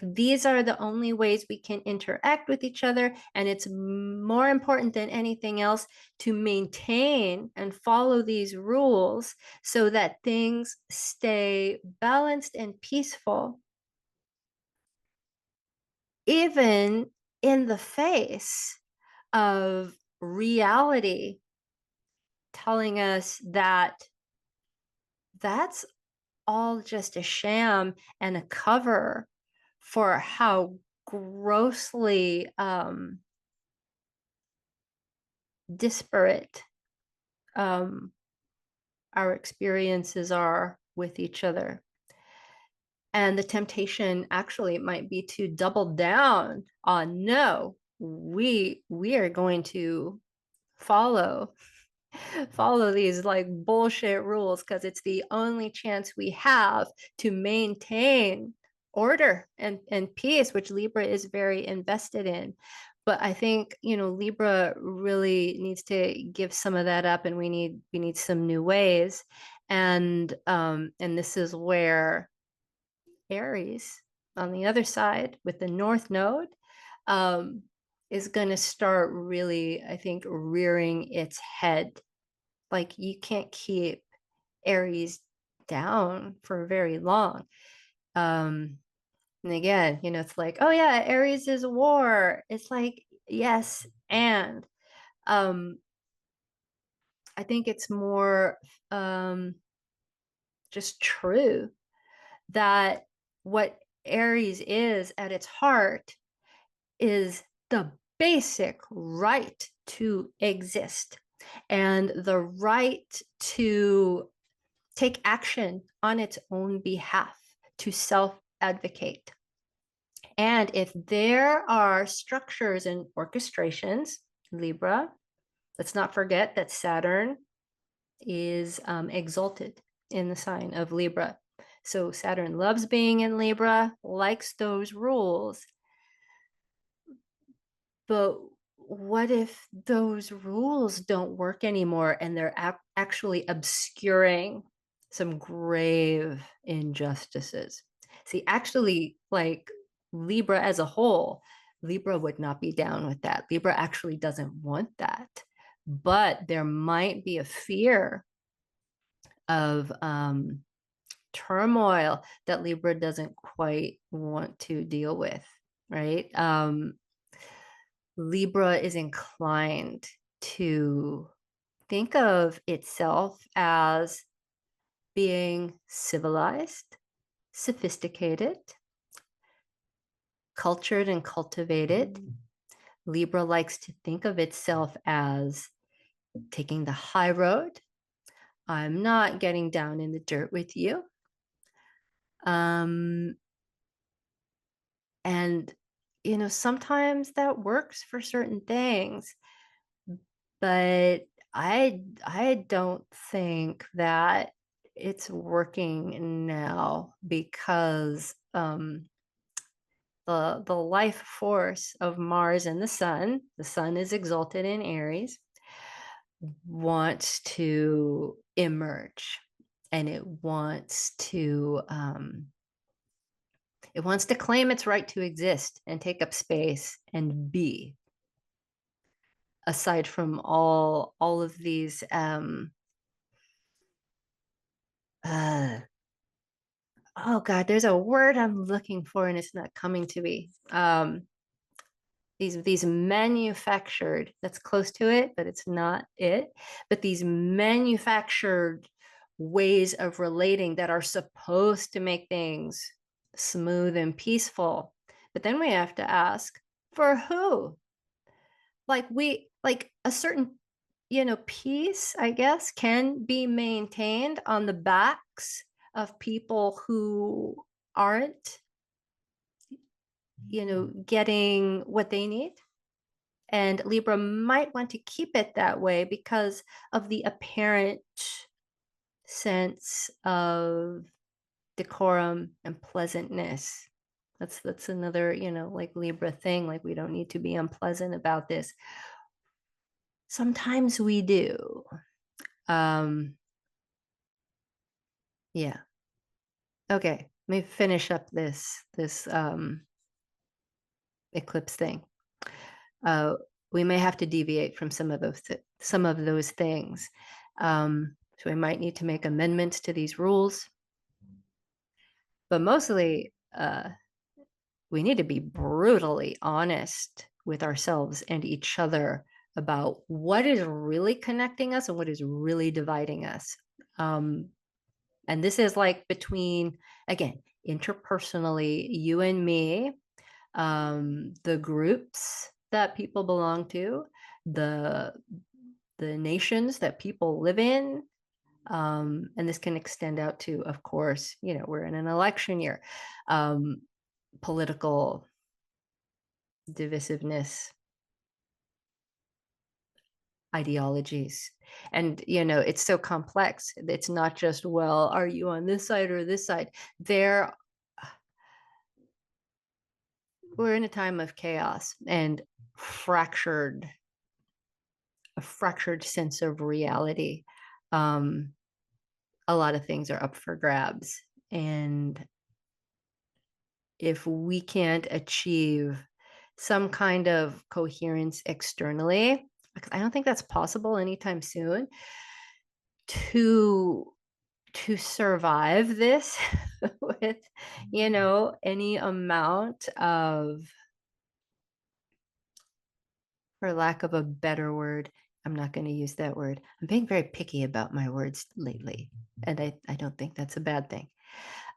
these are the only ways we can interact with each other, and it's more important than anything else to maintain and follow these rules so that things stay balanced and peaceful, even in the face of reality telling us that that's all just a sham and a cover for how grossly disparate our experiences are with each other. And the temptation actually might be to double down on, no, we are going to follow these like bullshit rules because it's the only chance we have to maintain order and peace, which Libra is very invested in. But I think, Libra really needs to give some of that up, and we need some new ways. And this is where Aries on the other side with the North Node is going to start really, I think, rearing its head. Like you can't keep Aries down for very long. And again, it's like, oh yeah, Aries is war. It's like, yes, and I think it's more just true that what Aries is at its heart is the basic right to exist and the right to take action on its own behalf, to self-advocate. And if there are structures and orchestrations, Libra, let's not forget that Saturn is exalted in the sign of Libra. So Saturn loves being in Libra, likes those rules. But what if those rules don't work anymore and they're actually obscuring some grave injustices? See, actually, like Libra as a whole, Libra would not be down with that. Libra actually doesn't want that. But there might be a fear of turmoil that Libra doesn't quite want to deal with, right? Libra is inclined to think of itself as being civilized, sophisticated, cultured, and cultivated. Libra likes to think of itself as taking the high road. I'm not getting down in the dirt with you. And, sometimes that works for certain things, but I don't think that it's working now because the life force of Mars and the sun is exalted in Aries, wants to emerge, and it wants to claim its right to exist and take up space and be, aside from all of these oh god, there's a word I'm looking for and it's not coming to me. These manufactured, that's close to it, but it's not it. But these manufactured ways of relating that are supposed to make things smooth and peaceful. But then we have to ask, for who? Like a certain, peace, I guess, can be maintained on the backs of people who aren't, getting what they need. And Libra might want to keep it that way because of the apparent sense of decorum and pleasantness. That's another, like Libra thing. Like, we don't need to be unpleasant about this. Sometimes we do. Yeah. Okay. Let me finish up this eclipse thing. We may have to deviate from some of those things. So we might need to make amendments to these rules, but mostly we need to be brutally honest with ourselves and each other about what is really connecting us and what is really dividing us. And this is like between, again, interpersonally, you and me, the groups that people belong to, the nations that people live in. And this can extend out to, of course, we're in an election year, political divisiveness, ideologies. And, it's so complex. It's not just, well, are you on this side or this side? We're in a time of chaos and a fractured sense of reality. A lot of things are up for grabs. And if we can't achieve some kind of coherence externally, because I don't think that's possible anytime soon, to survive this with, any amount of, for lack of a better word, I'm not going to use that word. I'm being very picky about my words lately, and I don't think that's a bad thing.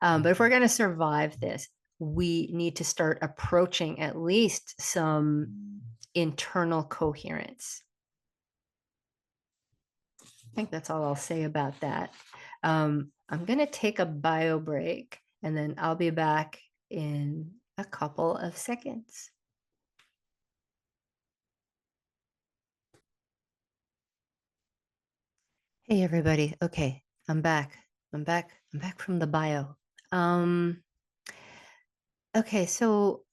But if we're going to survive this, we need to start approaching at least some internal coherence. I think that's all I'll say about that. I'm going to take a bio break and then I'll be back in a couple of seconds. Hey everybody. Okay, I'm back. I'm back from the bio. Um okay, so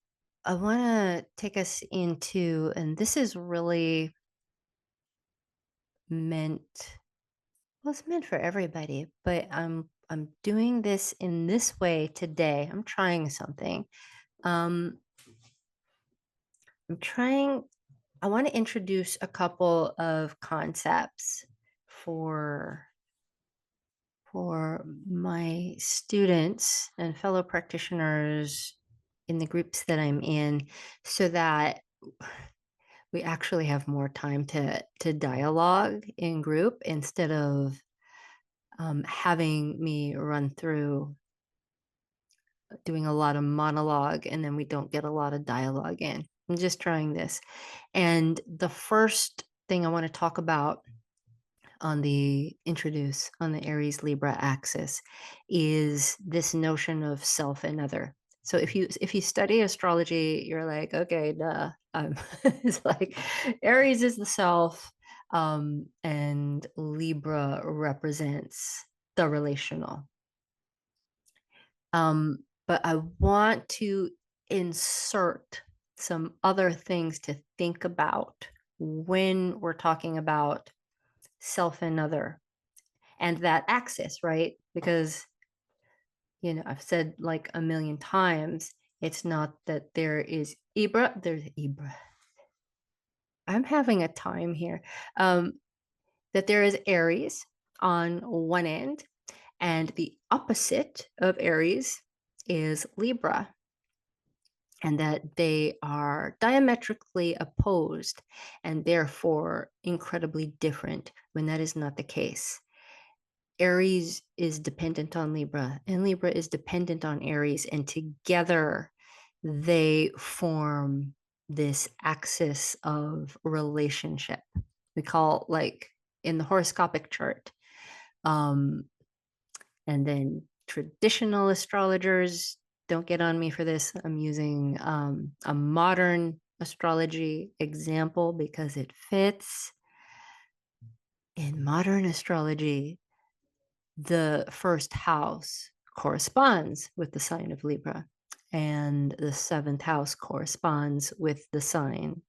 I want to take us into, and this is really meant, well, it's meant for everybody, but I'm doing this in this way today. I'm trying something. Um I'm trying I want to introduce a couple of concepts for my students and fellow practitioners in the groups that I'm in so that we actually have more time to dialogue in group instead of having me run through doing a lot of monologue and then we don't get a lot of dialogue in. I'm just trying this. And the first thing I want to talk about on the Aries-Libra axis is this notion of self and other. So if you study astrology, you're like, okay, duh. It's like Aries is the self, and Libra represents the relational. But I want to insert some other things to think about when we're talking about self and other and that axis, right? Because, I've said like a million times, it's not that there is Ibra, there's Ibra. I'm having a time here. That there is Aries on one end, and the opposite of Aries is Libra, and that they are diametrically opposed and therefore incredibly different when that is not the case. Aries is dependent on Libra, and Libra is dependent on Aries, and together they form this axis of relationship. We call, like, in the horoscopic chart. Um, and then traditional astrologers, don't get on me for this. I'm using a modern astrology example because it fits. In modern astrology, the first house corresponds with the sign of Libra, and the seventh house corresponds with the sign.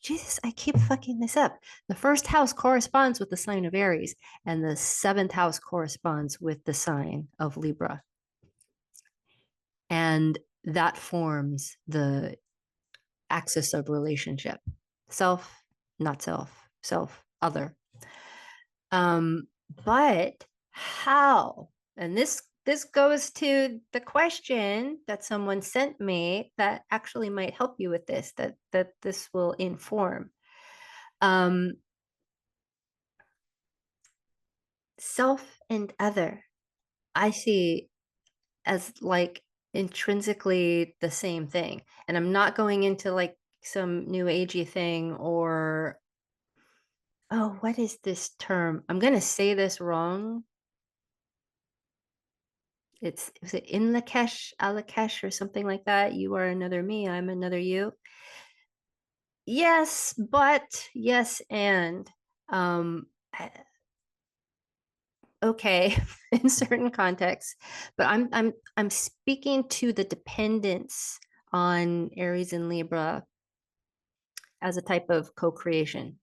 Jesus, I keep fucking this up. The first house corresponds with the sign of Aries, and the seventh house corresponds with the sign of Libra. And that forms the axis of relationship: self, not self, self, other. Um, but how? And this goes to the question that someone sent me that actually might help you with this, that this will inform. Um, Self and other, I see as like intrinsically the same thing. And I'm not going into like some new agey thing or, oh, what is this term? I'm gonna say this wrong. Is it in Lakesh, Alakesh, or something like that? You are another me, I'm another you. Yes, but yes, and um, okay, in certain contexts, but I'm speaking to the dependence on Aries and Libra as a type of co-creation.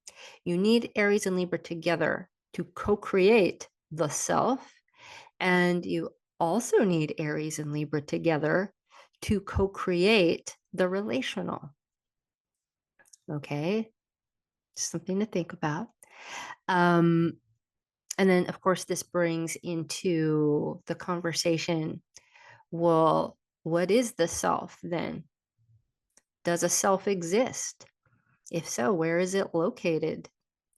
You need Aries and Libra together to co-create the self, and you also need Aries and Libra together to co-create the relational. Okay, something to think about. Um, and then, of course, this brings into the conversation, well, what is the self then? Does a self exist? If so, where is it located?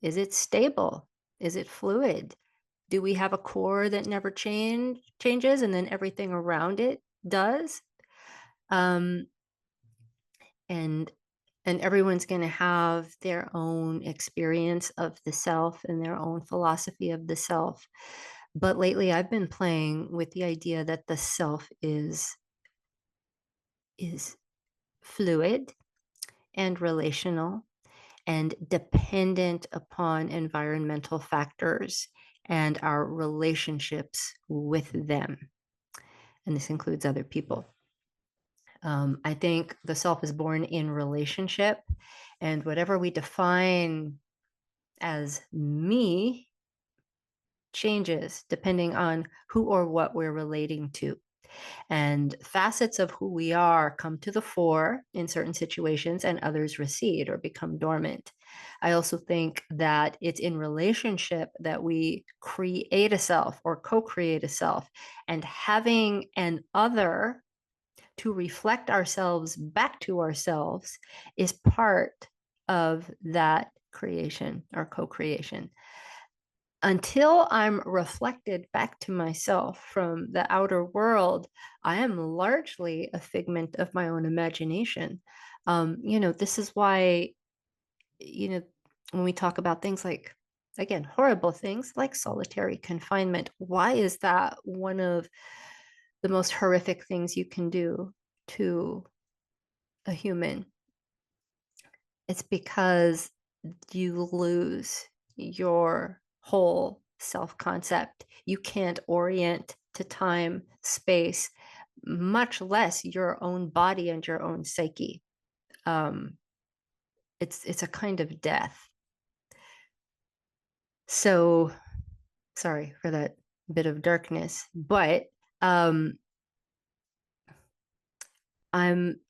Is it stable? Is it fluid? Do we have a core that never changes and then everything around it does? Um, and and everyone's going to have their own experience of the self and their own philosophy of the self. But lately I've been playing with the idea that the self is fluid and relational and dependent upon environmental factors and our relationships with them. And this includes other people. I think the self is born in relationship, and whatever we define as me changes depending on who or what we're relating to. And facets of who we are come to the fore in certain situations, and others recede or become dormant. I also think that it's in relationship that we create a self or co create a self, and having an other to reflect ourselves back to ourselves is part of that creation or co creation. Until I'm reflected back to myself from the outer world, I am largely a figment of my own imagination. This is why, you know, when we talk about things like, again, horrible things like solitary confinement, why is that one of the most horrific things you can do to a human? It's because you lose your whole self concept. You can't orient to time, space, much less your own body and your own psyche. Um, it's a kind of death. So sorry for that bit of darkness, but um, I'm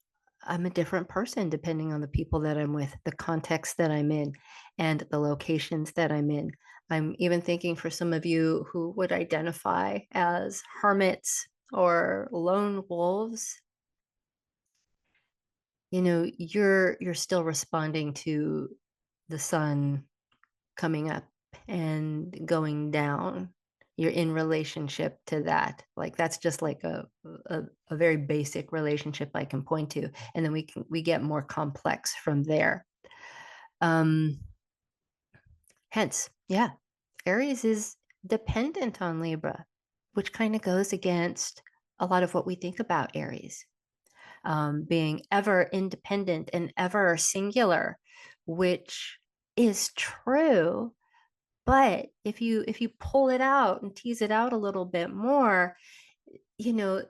I'm a different person depending on the people that I'm with, the context that I'm in, and the locations that I'm in. I'm even thinking for some of you who would identify as hermits or lone wolves, you're still responding to the sun coming up and going down. You're in relationship to that. Like that's just like a very basic relationship I can point to, and then we get more complex from there. um Hence, yeah, Aries is dependent on Libra, which kind of goes against a lot of what we think about Aries, being ever independent and ever singular, which is true. But if you pull it out and tease it out a little bit more, you know,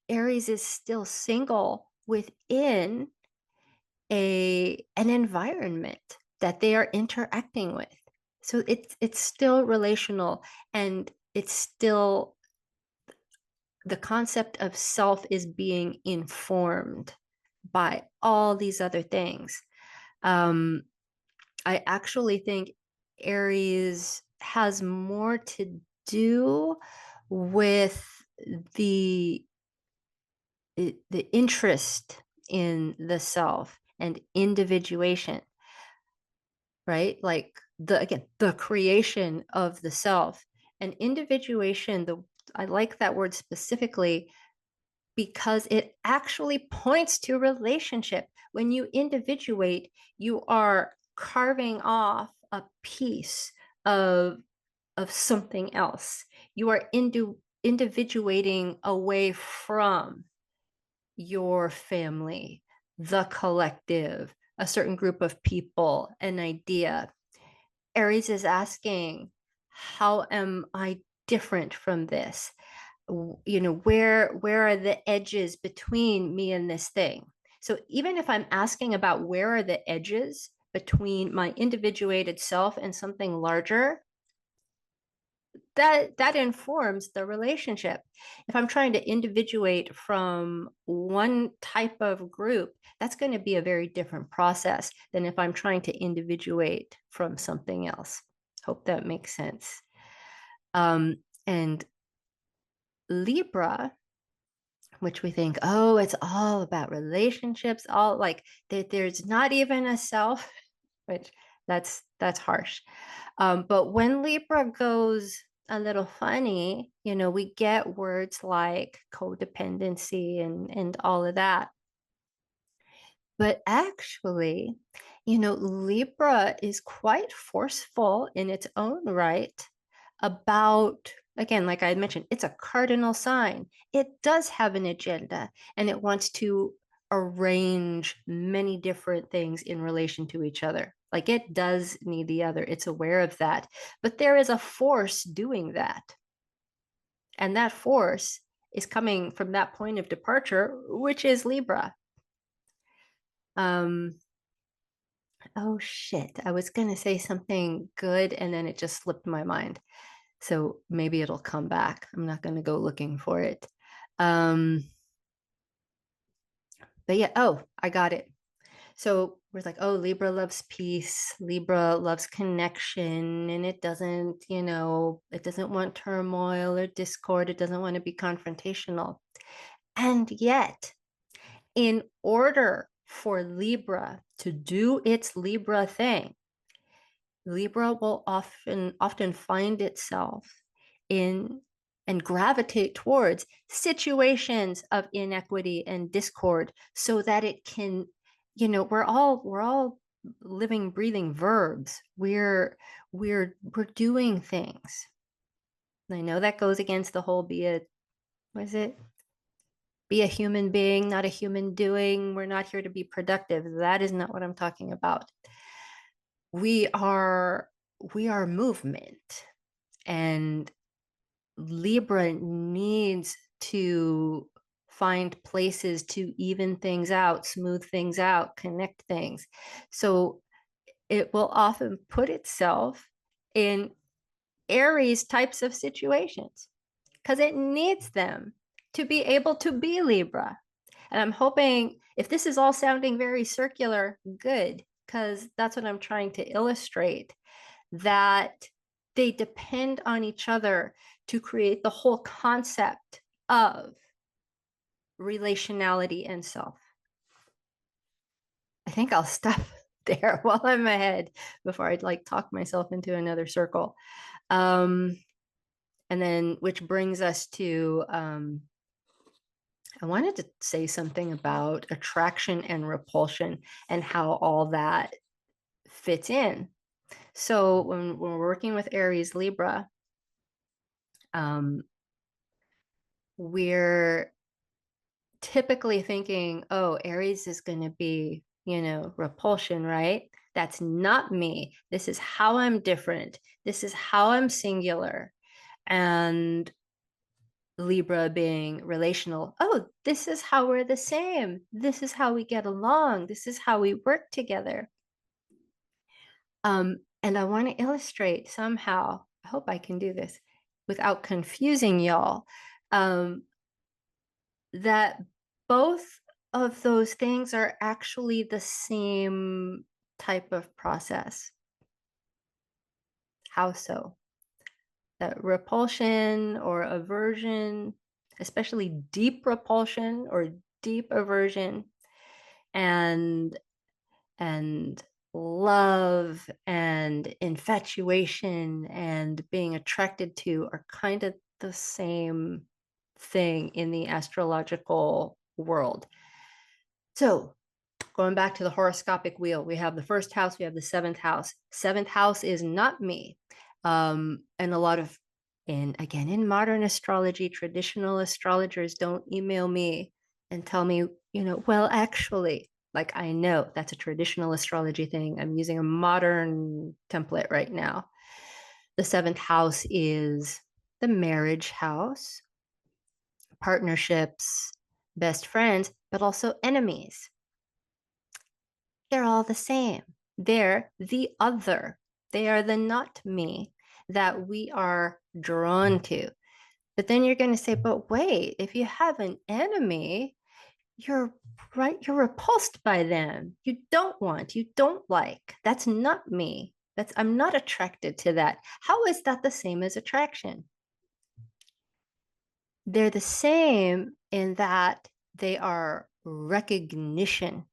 Aries is still single within an environment that they are interacting with. So it's still relational, and it's still the concept of self is being informed by all these other things. Um, I actually think Aries has more to do with the the interest in the self and individuation, right? Like the creation of the self and individuation. The I like that word specifically because it actually points to relationship. When you individuate, you are carving off a piece of of something else. You are individuating away from your family, the collective, a certain group of people, an idea. Aries is asking, how am I different from this? Where are the edges between me and this thing? So even if I'm asking about where are the edges between my individuated self and something larger, that informs the relationship. If I'm trying to individuate from one type of group, that's going to be a very different process than if I'm trying to individuate from something else. Hope that makes sense. And Libra, which we think, oh, it's all about relationships, all like there's not even a self, which that's harsh. But when Libra goes a little funny, we get words like codependency and all of that. But actually, Libra is quite forceful in its own right about, again, like I mentioned, it's a cardinal sign. It does have an agenda, and it wants to arrange many different things in relation to each other. Like it does need the other. It's aware of that. But there is a force doing that. And that force is coming from that point of departure, which is Libra. Um, oh shit. I was going to say something good and then it just slipped my mind. So maybe it'll come back. I'm not going to go looking for it. Um, but yeah, oh, I got it. So we're like, oh, Libra loves peace. Libra loves connection, and it doesn't, it doesn't want turmoil or discord. It doesn't want to be confrontational. And yet, in order for Libra to do its Libra thing, Libra will often find itself in and gravitate towards situations of inequity and discord so that it can, we're all living, breathing verbs. We're doing things. I know that goes against the whole what is it? Be a human being, not a human doing. We're not here to be productive. That is not what I'm talking about. We are we are movement, and Libra needs to find places to even things out, smooth things out, connect things. So it will often put itself in Aries types of situations because it needs them to be able to be Libra. And I'm hoping if this is all sounding very circular, good, because that's what I'm trying to illustrate, that they depend on each other to create the whole concept of relationality and self. I think I'll stop there while I'm ahead before I'd like talk myself into another circle. Um, and then, which brings us to, I wanted to say something about attraction and repulsion and how all that fits in. So when we're working with Aries Libra, we're typically thinking, oh, Aries is going to be, repulsion, right? That's not me. This is how I'm different. This is how I'm singular. And Libra being relational. Oh, this is how we're the same. This is how we get along. This is how we work together. And I want to illustrate somehow, I hope I can do this without confusing y'all, that both of those things are actually the same type of process. How so? That repulsion or aversion, especially deep repulsion or deep aversion, and and love and infatuation and being attracted to are kind of the same thing in the astrological world. So, going back to the horoscopic wheel, we have the first house, we have the seventh house. Seventh house is not me. And a lot of, and again, in modern astrology, traditional astrologers don't email me and tell me, well, actually, like I know that's a traditional astrology thing. I'm using a modern template right now. The seventh house is the marriage house, partnerships, best friends, but also enemies. They're all the same. They're the other. They are the not me that we are drawn to. But then you're going to say, but wait, if you have an enemy, you're right, you're repulsed by them. You don't want, you don't like. That's not me. I'm not attracted to that. How is that the same as attraction? They're the same in that they are recognition.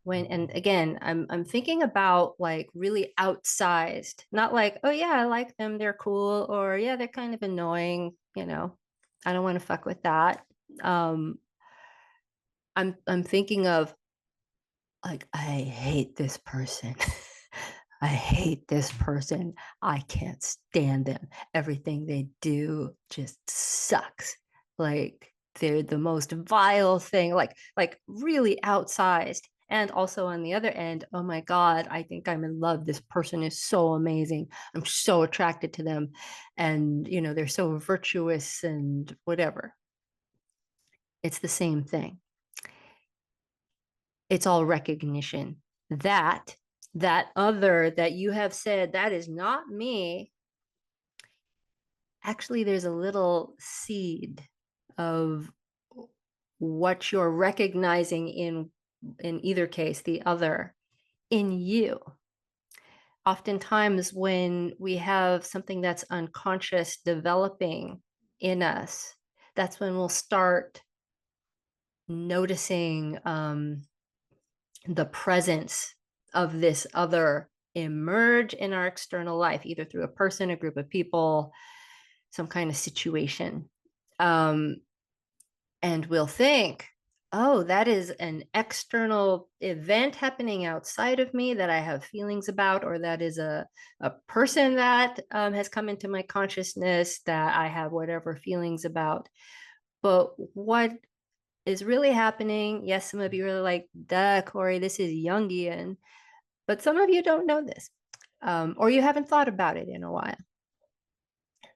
And again, I'm thinking about like really outsized, not like, oh yeah, I like them, they're cool, or yeah, they're kind of annoying, I don't want to fuck with that. um I'm thinking of like, I hate this person. I hate this person. I can't stand them. Everything they do just sucks. Like they're the most vile thing, like really outsized. And also on the other end, oh my God, I think I'm in love. This person is so amazing. I'm so attracted to them. And, they're so virtuous and whatever. It's the same thing. It's all recognition that other that you have said, that is not me. Actually, there's a little seed of what you're recognizing in either case, the other in you. Oftentimes when we have something that's unconscious developing in us, that's when we'll start noticing the presence of this other emerge in our external life, either through a person, a group of people, some kind of situation. And we'll think, oh, that is an external event happening outside of me that I have feelings about, or that is a person that has come into my consciousness that I have whatever feelings about. But what is really happening, yes, some of you are like, duh, Cory, this is Jungian. But some of you don't know this, or you haven't thought about it in a while.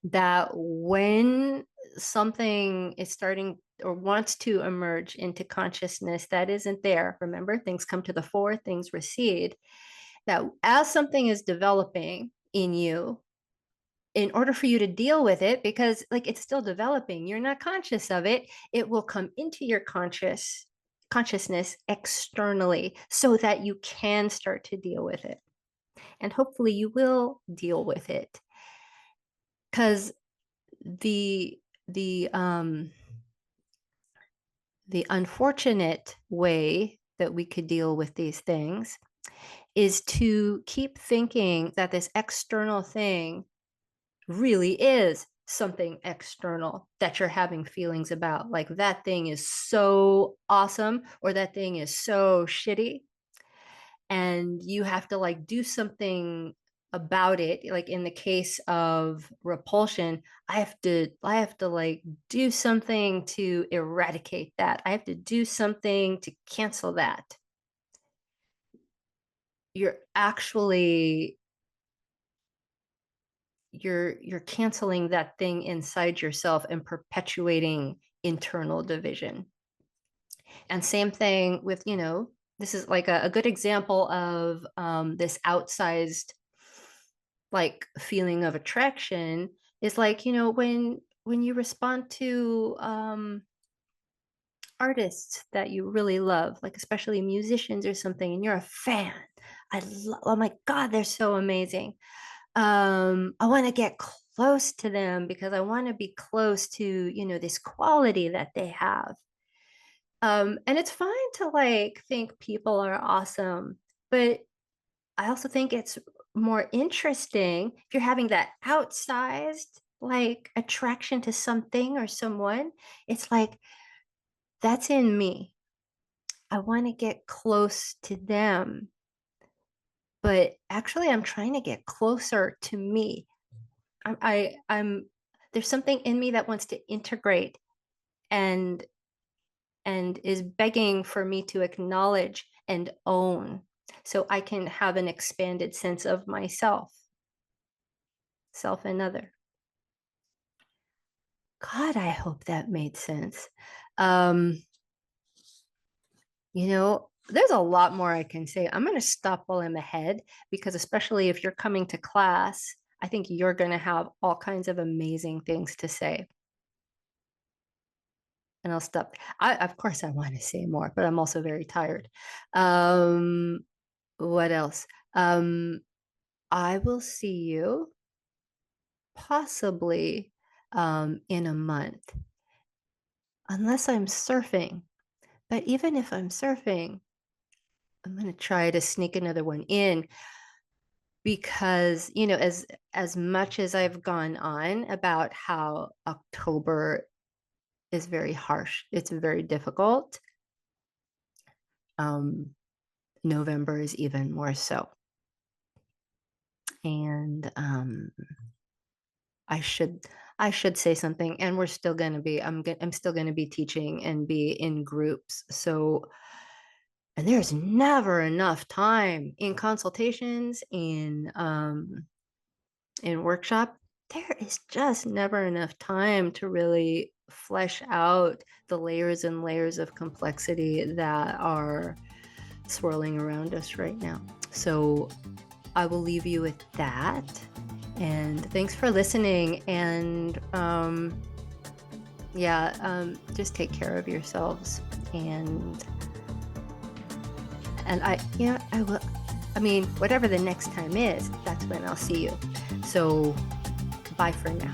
That when something is starting or wants to emerge into consciousness that isn't there, remember, things come to the fore, things recede, that as something is developing in you, in order for you to deal with it, because like it's still developing, you're not conscious of it, it will come into your consciousness externally so that you can start to deal with it. And hopefully you will deal with it. Because the the um the unfortunate way that we could deal with these things is to keep thinking that this external thing really is something external that you're having feelings about. Like that thing is so awesome or that thing is so shitty. And you have to like do something about it. Like in the case of repulsion, I have to like do something to eradicate that. I have to do something to cancel that. You're actually you're canceling that thing inside yourself and perpetuating internal division. And same thing with, this is like a good example of this outsized like feeling of attraction is like, when you respond to artists that you really love, like especially musicians or something, and you're a fan. Oh my God, they're so amazing. I want to get close to them because I want to be close to, this quality that they have. And it's fine to like think people are awesome, but I also think it's more interesting if you're having that outsized like attraction to something or someone. It's like, that's in me. I want to get close to them, but actually I'm trying to get closer to me. I'm there's something in me that wants to integrate and is begging for me to acknowledge and own so I can have an expanded sense of myself, self and other. God, I hope that made sense. Um, there's a lot more I can say. I'm going to stop while I'm ahead because, especially if you're coming to class, I think you're going to have all kinds of amazing things to say. And I'll stop. Of course, I want to say more, but I'm also very tired. What else? I will see you possibly in a month, unless I'm surfing. But even if I'm surfing, I'm going to try to sneak another one in because, as much as I've gone on about how October is very harsh, it's very difficult. November is even more so. And I should say something, and we're still going to be I'm still going to be teaching and be in groups. So And there's never enough time in consultations, in workshop. There is just never enough time to really flesh out the layers and layers of complexity that are swirling around us right now. So I will leave you with that. And thanks for listening. And just take care of yourselves. And I will. I mean, whatever the next time is, that's when I'll see you. So bye for now.